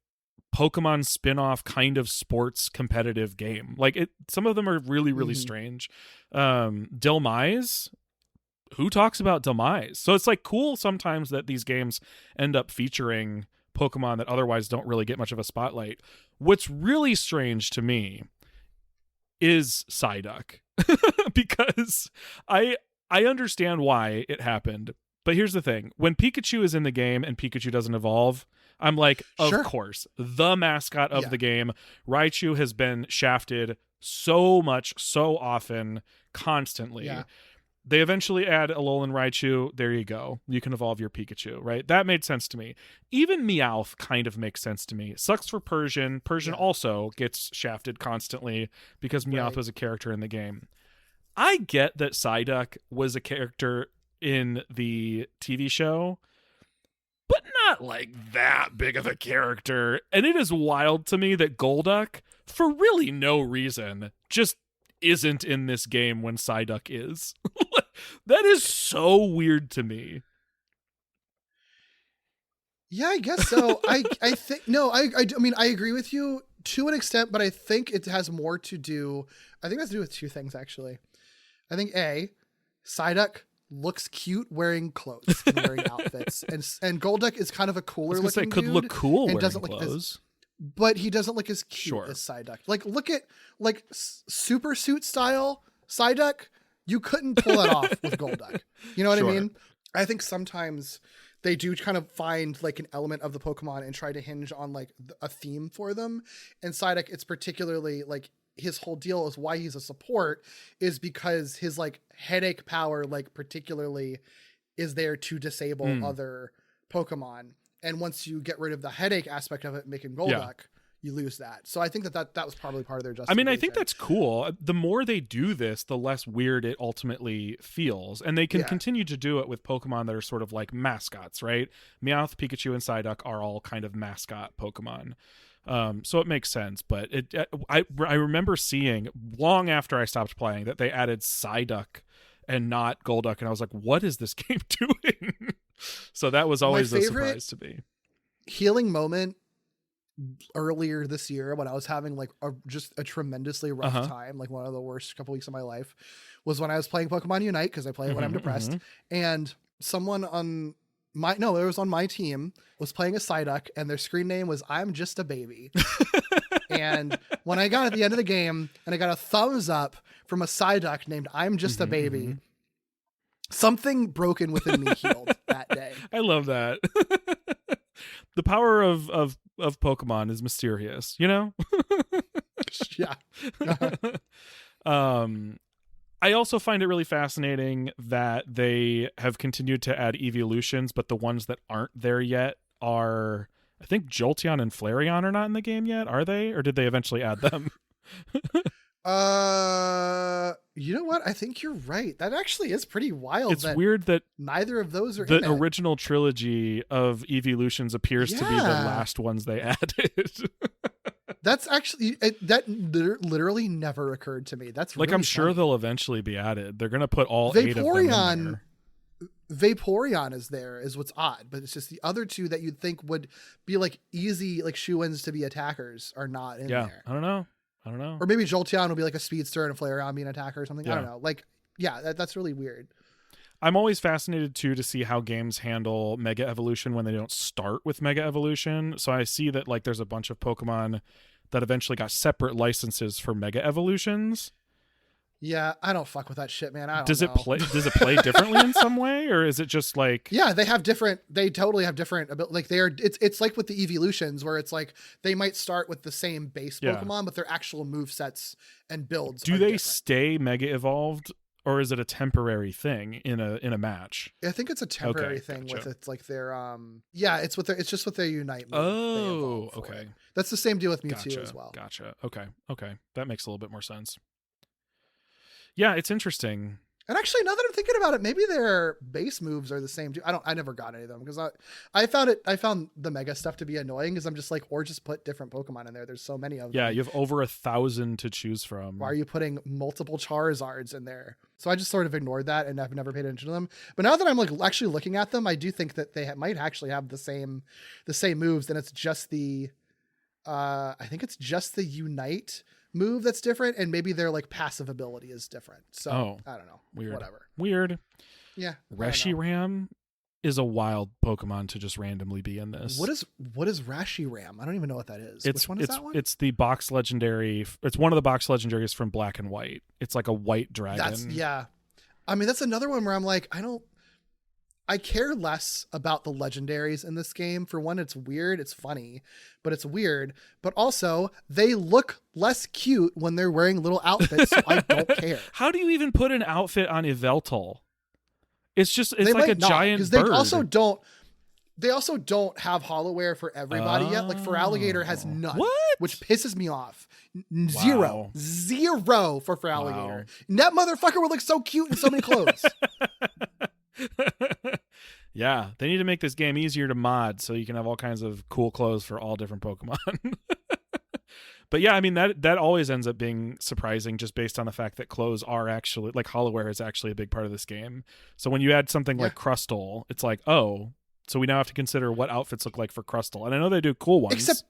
Pokemon spin-off kind of sports competitive game. Like some of them are really, really strange. Dilmise, who talks about Dilmise? So it's like cool sometimes that these games end up featuring Pokemon that otherwise don't really get much of a spotlight. What's really strange to me is Psyduck. Because I understand why it happened. But here's the thing. When Pikachu is in the game and Pikachu doesn't evolve, I'm like, of course, the mascot of the game. Raichu has been shafted so much, so often, constantly. Yeah. They eventually add Alolan Raichu. There you go. You can evolve your Pikachu, right? That made sense to me. Even Meowth kind of makes sense to me. Sucks for Persian. Persian also gets shafted constantly because Meowth was a character in the game. I get that Psyduck was a character in the TV show, but not like that big of a character. And it is wild to me that Golduck, for really no reason, just isn't in this game when Psyduck is. That is so weird to me. Yeah, I guess so. I think I mean I agree with you to an extent, but I think it has more to do. I think it has to do with two things actually. I think Psyduck looks cute wearing clothes and wearing outfits, and Golduck is kind of a cooler looking dude. Could look cool and wearing doesn't clothes. But he doesn't look as cute as Psyduck. Like, look at like super suit style Psyduck. You couldn't pull that off with Golduck. You know what I mean? I think sometimes they do kind of find like an element of the Pokemon and try to hinge on like a theme for them. And Psyduck, it's particularly like his whole deal is why he's a support is because his like headache power, like particularly is there to disable other Pokemon. And once you get rid of the headache aspect of it, making Golduck, you lose that. So I think that was probably part of their justification. I mean, I think that's cool. The more they do this, the less weird it ultimately feels. And they can continue to do it with Pokemon that are sort of like mascots, right? Meowth, Pikachu, and Psyduck are all kind of mascot Pokemon. So it makes sense. But I remember seeing long after I stopped playing that they added Psyduck and not Golduck. And I was like, what is this game doing? So that was always a surprise to me. Healing moment earlier this year when I was having like just a tremendously rough time, like one of the worst couple weeks of my life, was when I was playing Pokemon Unite because I play it when I'm depressed, and someone on it was on my team was playing a Psyduck and their screen name was "I'm just a baby." And when I got at the end of the game and I got a thumbs up from a Psyduck named "I'm just a baby," something broken within me healed that day. I love that. The power of Pokemon is mysterious, you know? Yeah. I also find it really fascinating that they have continued to add evolutions, but the ones that aren't there yet are, I think Jolteon and Flareon are not in the game yet, are they? Or did they eventually add them? You know what? I think you're right. That actually is pretty wild. It's weird that neither of those are the in original trilogy of evolutions appears to be the last ones they added. That's actually that literally never occurred to me. That's like really I'm sure funny. they'll eventually be added. They're gonna put all 8 of them in there. Vaporeon is there, is what's odd, but it's just the other two that you'd think would be like easy, like shoo-ins to be attackers are not in there. I don't know. Or maybe Jolteon will be like a speedster and a Flareon be an attacker or something. I don't know. Like, that's really weird. I'm always fascinated too to see how games handle Mega Evolution when they don't start with Mega Evolution. So I see that like there's a bunch of Pokemon that eventually got separate licenses for Mega Evolutions. Yeah, I don't fuck with that shit, man. I don't Does know. Does it play differently in some way, or is it just like? Yeah, they totally have different, like it's like with the evolutions where it's like they might start with the same base Pokemon, but their actual move sets and builds Do are they different. stay Mega Evolved, or is it a temporary thing in a match? I think it's a temporary thing gotcha. with it's like their it's just with their Unite move. Oh, okay. That's the same deal with Mewtwo as well. Gotcha. Okay. That makes a little bit more sense. Yeah, it's interesting. And actually, now that I'm thinking about it, maybe their base moves are the same too. I never got any of them because I found the Mega stuff to be annoying because I'm just like, or just put different Pokemon in there. There's so many of them. Yeah, you have over 1,000 to choose from. Why are you putting multiple Charizards in there? So I just sort of ignored that and I've never paid attention to them. But now that I'm like actually looking at them, I do think that they might actually have the same moves. And it's just I think it's just the Unite move that's different, and maybe their like passive ability is different. So I don't know. Weird. Yeah. Reshiram is a wild Pokemon to just randomly be in this. What is Reshiram? I don't even know what that is. Which one is that one? It's the box legendary. It's one of the box legendaries from Black and White. It's like a white dragon. I mean, that's another one where I'm like, I care less about the legendaries in this game. For one, it's weird. It's funny, but it's weird. But also, they look less cute when they're wearing little outfits, so I don't care. How do you even put an outfit on Yveltal? It's like a giant bird. They also don't have Hollowware for everybody yet. Like Feraligatr has none, which pisses me off. Zero for Feraligatr. Wow. And that motherfucker would look so cute in so many clothes. Yeah, they need to make this game easier to mod so you can have all kinds of cool clothes for all different Pokemon. But yeah, I mean, that always ends up being surprising just based on the fact that clothes are actually, like, Holloware is actually a big part of this game. So when you add something like Crustle, it's like, oh, so we now have to consider what outfits look like for Crustle. And I know they do cool ones. Except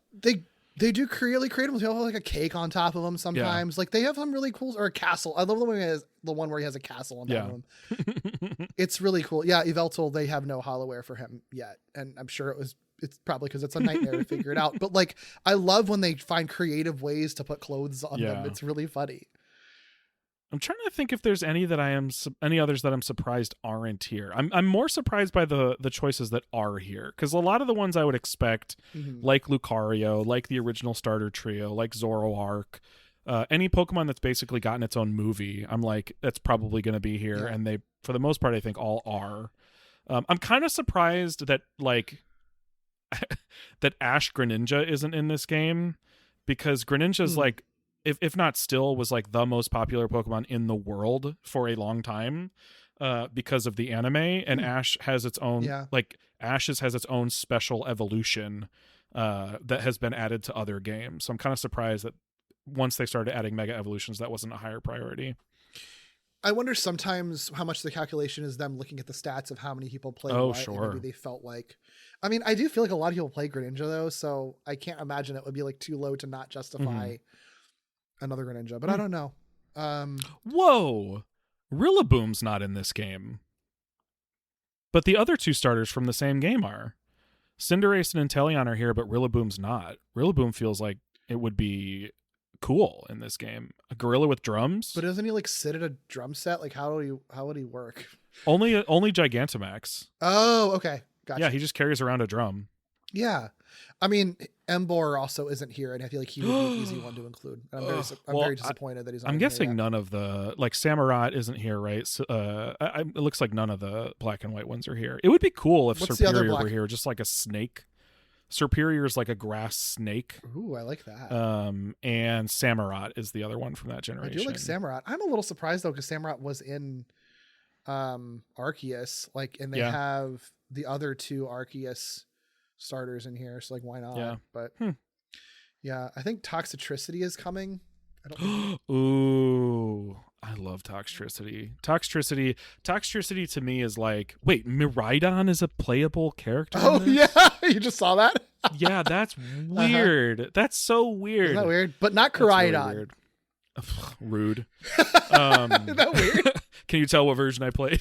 they do really creative. They have like a cake on top of them sometimes. Yeah. Like they have some really cool, or a castle. I love the one where he has a castle on top of him. It's really cool. Yeah, Yveltal, they have no Holloware for him yet. And I'm sure it's probably because it's a nightmare to figure it out. But like, I love when they find creative ways to put clothes on them. It's really funny. I'm trying to think if there's any others that I'm surprised aren't here. I'm more surprised by the choices that are here, because a lot of the ones I would expect, like Lucario, like the original starter trio, like Zoroark, any Pokemon that's basically gotten its own movie, I'm like, that's probably going to be here, and they, for the most part, I think all are. I'm kind of surprised that like that Ash Greninja isn't in this game, because Greninja's like, if not still, was like the most popular Pokemon in the world for a long time because of the anime, and Ash has its own Ash's has its own special evolution that has been added to other games. So I'm kind of surprised that once they started adding Mega Evolutions, that wasn't a higher priority. I wonder sometimes how much the calculation is them looking at the stats of how many people play. Sure. Maybe they felt like, I mean, I do feel like a lot of people play Greninja though, so I can't imagine it would be like too low to not justify another Greninja, but I don't know. Whoa, Rillaboom's not in this game, but the other two starters from the same game are. Cinderace and Inteleon are here, but Rillaboom's not. Rillaboom feels like it would be cool in this game. A gorilla with drums, but doesn't he like sit at a drum set? Like how would he work? Only Gigantamax. Oh, okay, gotcha. Yeah, he just carries around a drum. Yeah, I mean, Emboar also isn't here, and I feel like he would be an easy one to include. I'm very disappointed that he's not. I'm guessing none of the, like, Samurott isn't here, right? So, it looks like none of the Black and White ones are here. It would be cool if Serperior were here, just like a snake. Serperior is like a grass snake. Ooh, I like that. And Samurott is the other one from that generation. I do like Samurott. I'm a little surprised though, because Samurott was in Arceus, like, and they have the other two Arceus starters in here, so like why not? Yeah. But yeah, I think Toxtricity is coming. I don't Ooh, I love Toxtricity. Toxtricity to me is like, wait, Miraidon is a playable character? Oh yeah, you just saw that? Yeah, that's weird. That's so weird. Isn't that weird? But not Koraidon. Really rude. Isn't that weird? Can you tell what version I played?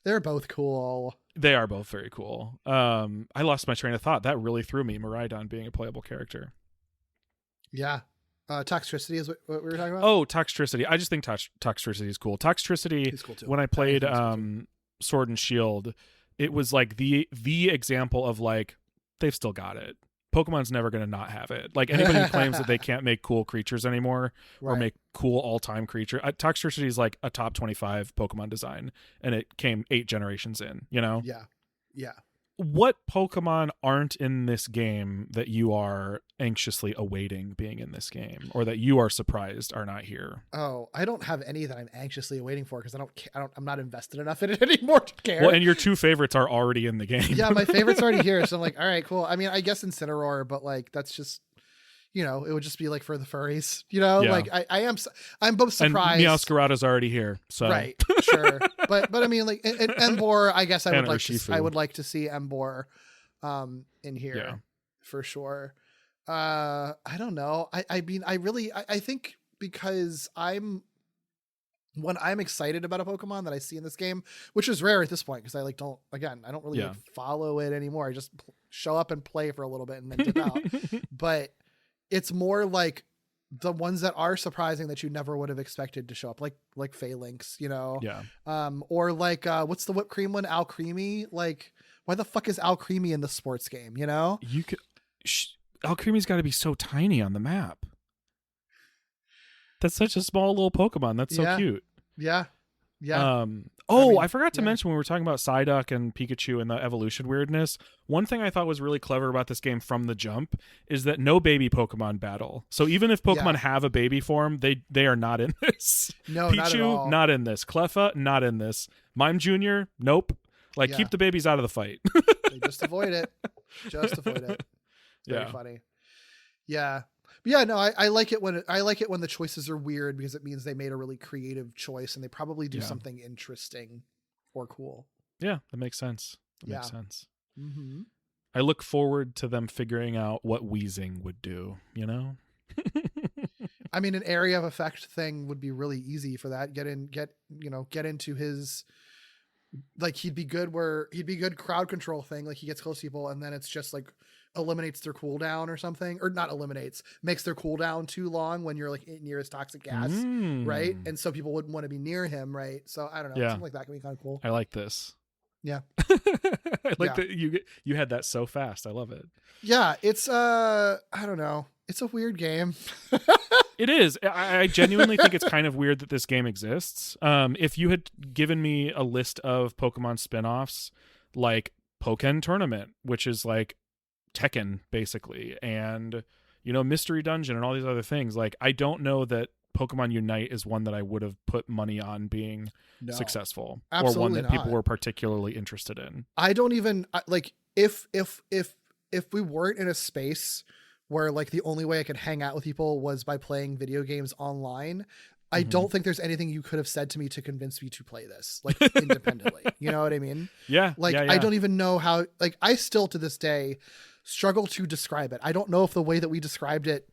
They're both cool. They are both very cool. I lost my train of thought. That really threw me, Miraidon being a playable character. Yeah. Toxicity is what we were talking about. Oh, Toxicity. I just think Toxicity is cool. Toxicity, He's cool too. when I played He's cool too. Sword and Shield, it was like the example of like, they've still got it. Pokemon's never going to not have it. Like anybody who claims that they can't make cool creatures anymore or Right. make cool all-time creature. Toxicity is like a top 25 Pokemon design, and it came 8 generations in, you know? Yeah. Yeah. What Pokemon aren't in this game that you are anxiously awaiting being in this game, or that you are surprised are not here? Oh, I don't have any that I'm anxiously waiting for because I'm not invested enough in it anymore to care. Well, and your 2 favorites are already in the game. Yeah, my favorite's already here, so I'm like, all right, cool. I mean, I guess Incineroar, but like that's just, it would just be like for the furries, Yeah. Like I'm both surprised. And Meowscarada's already here, so Right, sure, but I mean, like, and Emboar, I guess I And would Urshifu. like to see Emboar, in here, Yeah. for sure. I don't know. I mean, I think because when I'm excited about a Pokemon that I see in this game, which is rare at this point because I don't really Yeah. follow it anymore. I just show up and play for a little bit and then dip out. But it's more like the ones that are surprising that you never would have expected to show up, like Phalanx, Yeah. or like what's the whipped cream one, Alcremie? Like, why the fuck is Alcremie in the sports game? You could Alcremie's got to be so tiny on the map. That's such a small little Pokemon. That's so Yeah. cute. Yeah. I forgot to mention when we were talking about Psyduck and Pikachu and the evolution weirdness. One thing I thought was really clever about this game from the jump is that no baby Pokemon battle. So even if Pokemon have a baby form, they are not in this. No, Pichu, not at all. not in this. Cleffa, not in this. Mime Jr., nope. Like, Yeah. keep the babies out of the fight. They just avoid it. Just avoid it. It's very Yeah. funny. Yeah. But yeah, no, I like it when the choices are weird because it means they made a really creative choice and they probably do Yeah. something interesting or cool. Yeah, that makes sense. That Yeah. makes sense. Mm-hmm. I look forward to them figuring out what wheezing would do, I mean, an area of effect thing would be really easy for that. Get into his, like, he'd be good crowd control thing. Like, he gets close to people and then it's just like eliminates their cooldown or something, or not eliminates, makes their cooldown too long when you're like near his toxic gas, right? And so people wouldn't want to be near him, right? So I don't know, Yeah. something like that can be kind of cool. I like this. Yeah. I like Yeah. that you had that so fast. I love it. Yeah, it's I don't know, it's a weird game. It is. I genuinely think it's kind of weird that this game exists. If you had given me a list of Pokemon spin-offs like Pokken Tournament, which is like Tekken basically, and Mystery Dungeon and all these other things, like, I don't know that Pokemon Unite is one that I would have put money on being successful, or one absolutely that people not. were particularly interested in. I don't even like if we weren't in a space where like the only way I could hang out with people was by playing video games online, I don't think there's anything you could have said to me to convince me to play this, like, independently. You know what I mean? Yeah. Like, yeah. I don't even know how, like, I still to this day struggle to describe it. I don't know if the way that we described it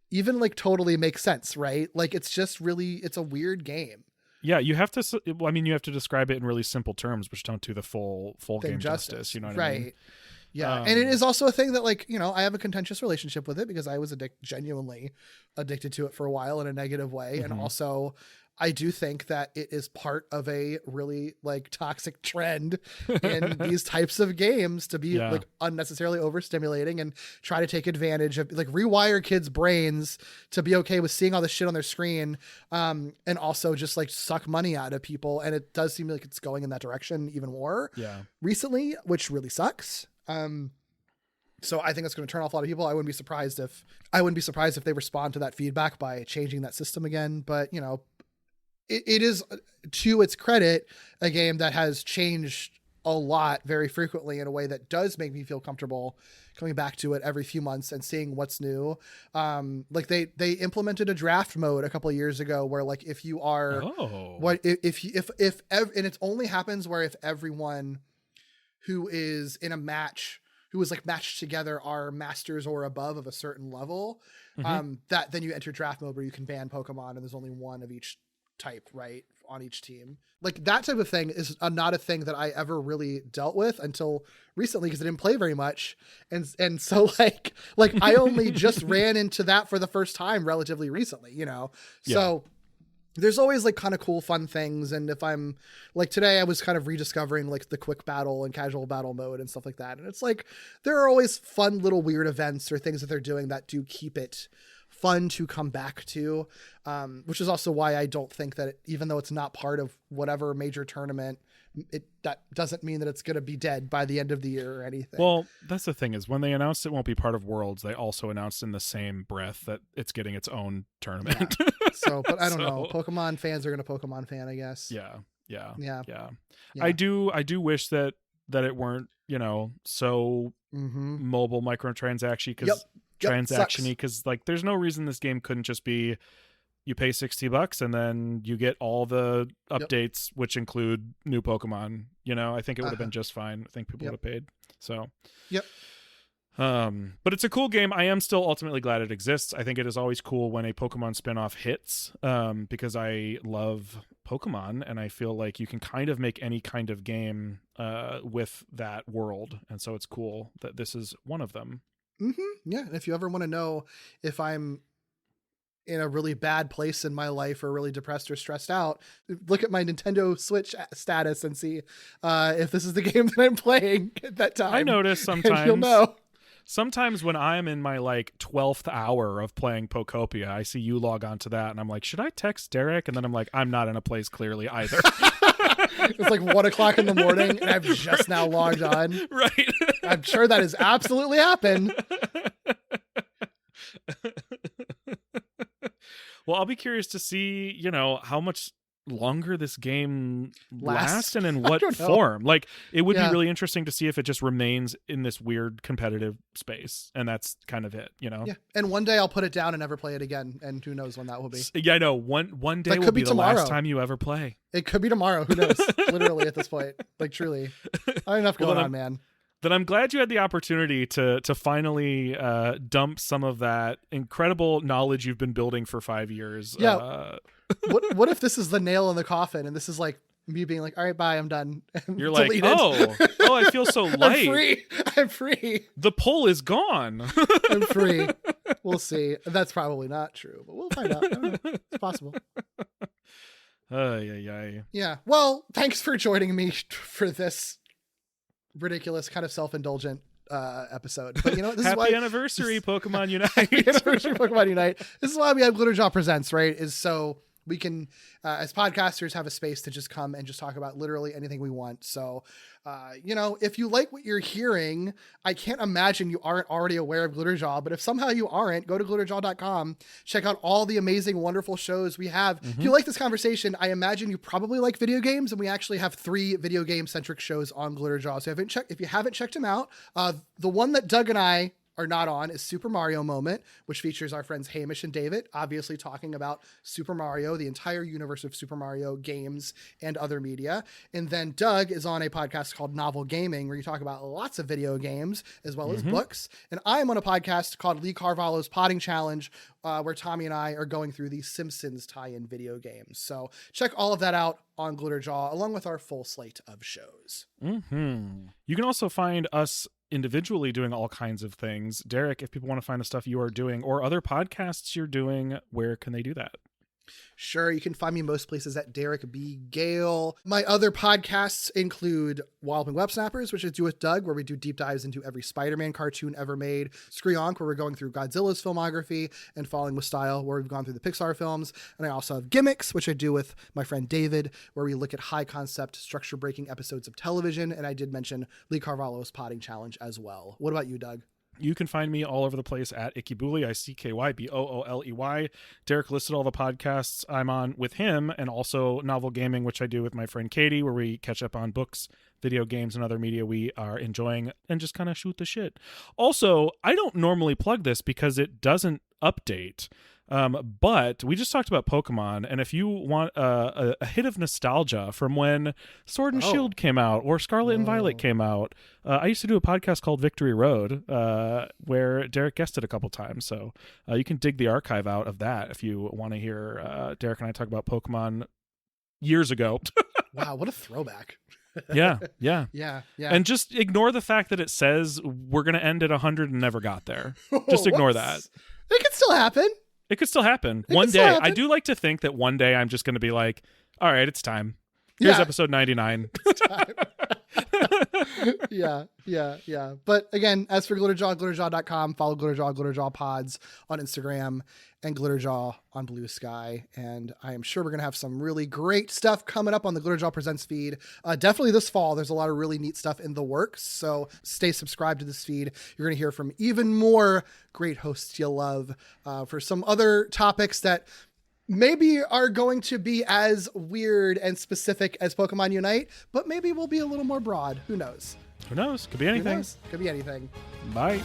even like totally makes sense, right? Like, it's just really, it's a weird game. Yeah, you have to. You have to describe it in really simple terms, which don't do the full game justice. You know what I mean? Right. Yeah, and it is also a thing that, like, I have a contentious relationship with it because I was genuinely addicted to it for a while in a negative way, and also I do think that it is part of a really like toxic trend in these types of games to be like unnecessarily overstimulating and try to take advantage of, like, rewire kids' brains to be okay with seeing all this shit on their screen, and also just like suck money out of people. And it does seem like it's going in that direction even more recently, which really sucks. So I think that's going to turn off a lot of people. I wouldn't be surprised if they respond to that feedback by changing that system again. But it is, to its credit, a game that has changed a lot very frequently in a way that does make me feel comfortable coming back to it every few months and seeing what's new. Like they implemented a draft mode a couple of years ago where, like, if you are and it only happens where if everyone who is in a match, who is like matched together, are masters or above of a certain level, that then you enter draft mode where you can ban Pokemon and there's only one of each type, right, on each team. Like that type of thing is not a thing that I ever really dealt with until recently because I didn't play very much. And so like I only just ran into that for the first time relatively recently, you know? So there's always like kind of cool, fun things. And if I'm like today, I was kind of rediscovering like the quick battle and casual battle mode and stuff like that. And it's like, there are always fun little weird events or things that they're doing that do keep it fun to come back to, which is also why I don't think that even though it's not part of whatever major tournament, that doesn't mean that it's going to be dead by the end of the year or anything. Well, that's the thing is when they announced it won't be part of Worlds, they also announced in the same breath that it's getting its own tournament. Yeah. So, but I don't know. Pokemon fans are going to Pokemon fan, I guess. Yeah. I do wish that it weren't, you know, so mobile microtransaction because transaction-y, because like there's no reason this game couldn't just be you pay $60 and then you get all the updates which include new Pokemon. You know, I think it would have been just fine. I think people would have paid. So but it's a cool game. I am still ultimately glad it exists. I think it is always cool when a Pokemon spinoff hits, because I love Pokemon and I feel like you can kind of make any kind of game with that world, and so it's cool that this is one of them. Yeah, and if you ever want to know if I'm in a really bad place in my life or really depressed or stressed out, look at my Nintendo Switch status and see if this is the game that I'm playing at that time. I notice sometimes you'll know. Sometimes when I'm in my like 12th hour of playing Pokopia, I see you log on to that and I'm like, should I text Derek? And then I'm like, I'm not in a place clearly either. It's like 1 o'clock in the morning and I've just now logged on. Right. I'm sure that has absolutely happened. Well, I'll be curious to see, you know, how much longer this game lasts and in what form. Like, it would be really interesting to see if it just remains in this weird competitive space, and that's kind of it, you know. Yeah, and one day I'll put it down and never play it again, and who knows when that will be. Yeah, I know. One day will be the last time you ever play. It could be tomorrow. Who knows? Literally at this point, like truly, I have enough going on, man. Then I'm glad you had the opportunity to finally dump some of that incredible knowledge you've been building for 5 years. Yeah. What if this is the nail in the coffin and this is like me being like, all right, bye, I'm done. And you're like, oh, I feel so light. I'm free. The pull is gone. I'm free. We'll see. That's probably not true, but we'll find out. I don't know. It's possible. Yeah. Well, thanks for joining me for this ridiculous kind of self-indulgent episode, but you know, this happy is why anniversary Pokemon Unite. Happy anniversary Pokemon Unite. This is why we have Glitterjaw Presents, right? Is so we can as podcasters have a space to just come and just talk about literally anything we want. So you know, if you like what you're hearing, I can't imagine you aren't already aware of Glitterjaw, but if somehow you aren't, go to glitterjaw.com, check out all the amazing, wonderful shows we have. If you like this conversation, I imagine you probably like video games, and we actually have 3 video game centric shows on Glitterjaw. So if you haven't checked them out, the one that Doug and I are not on is Super Mario Moment, which features our friends Hamish and David, obviously talking about Super Mario, the entire universe of Super Mario games and other media. And then Doug is on a podcast called Novel Gaming, where you talk about lots of video games as well as books. And I'm on a podcast called Lee Carvalho's Potting Challenge, where Tommy and I are going through the Simpsons tie-in video games. So check all of that out on Glitterjaw, along with our full slate of shows. You can also find us individually doing all kinds of things. Derek, if people want to find the stuff you are doing or other podcasts you're doing, where can they do that? Sure, you can find me most places at Derek B. Gale. My other podcasts include Walloping Web Snappers, which I do with Doug, where we do deep dives into every Spider-Man cartoon ever made. Screonk, where we're going through Godzilla's filmography, and Falling with Style, where we've gone through the Pixar films. And I also have Gimmicks, which I do with my friend David, where we look at high-concept, structure-breaking episodes of television. And I did mention Lee Carvalho's Potting Challenge as well. What about you, Doug? You can find me all over the place at Ikkybooley, ICKYBOOLEY. Derek listed all the podcasts I'm on with him, and also Novel Gaming, which I do with my friend Katie, where we catch up on books, video games, and other media we are enjoying and just kind of shoot the shit. Also, I don't normally plug this because it doesn't update. But we just talked about Pokemon, and if you want a hit of nostalgia from when Sword and Shield came out or Scarlet and Violet came out, I used to do a podcast called Victory Road, where Derek guested a couple times. So you can dig the archive out of that if you want to hear Derek and I talk about Pokemon years ago. Wow, what a throwback. Yeah. And And just ignore the fact that it says we're going to end at 100 and never got there. Just ignore that. It could still happen. It could still happen. One day, I do like to think that one day I'm just going to be like, all right, it's time. Here's episode 99. It's time. Yeah. But again, as for Glitterjaw, glitterjaw.com, follow Glitterjaw Pods on Instagram, and Glitterjaw on Blue Sky. And I am sure we're going to have some really great stuff coming up on the Glitterjaw Presents feed. Definitely this fall, there's a lot of really neat stuff in the works. So stay subscribed to this feed. You're going to hear from even more great hosts you love for some other topics that maybe are going to be as weird and specific as Pokemon Unite, but maybe we'll be a little more broad. Who knows? Who knows? Could be anything. Could be anything. Bye.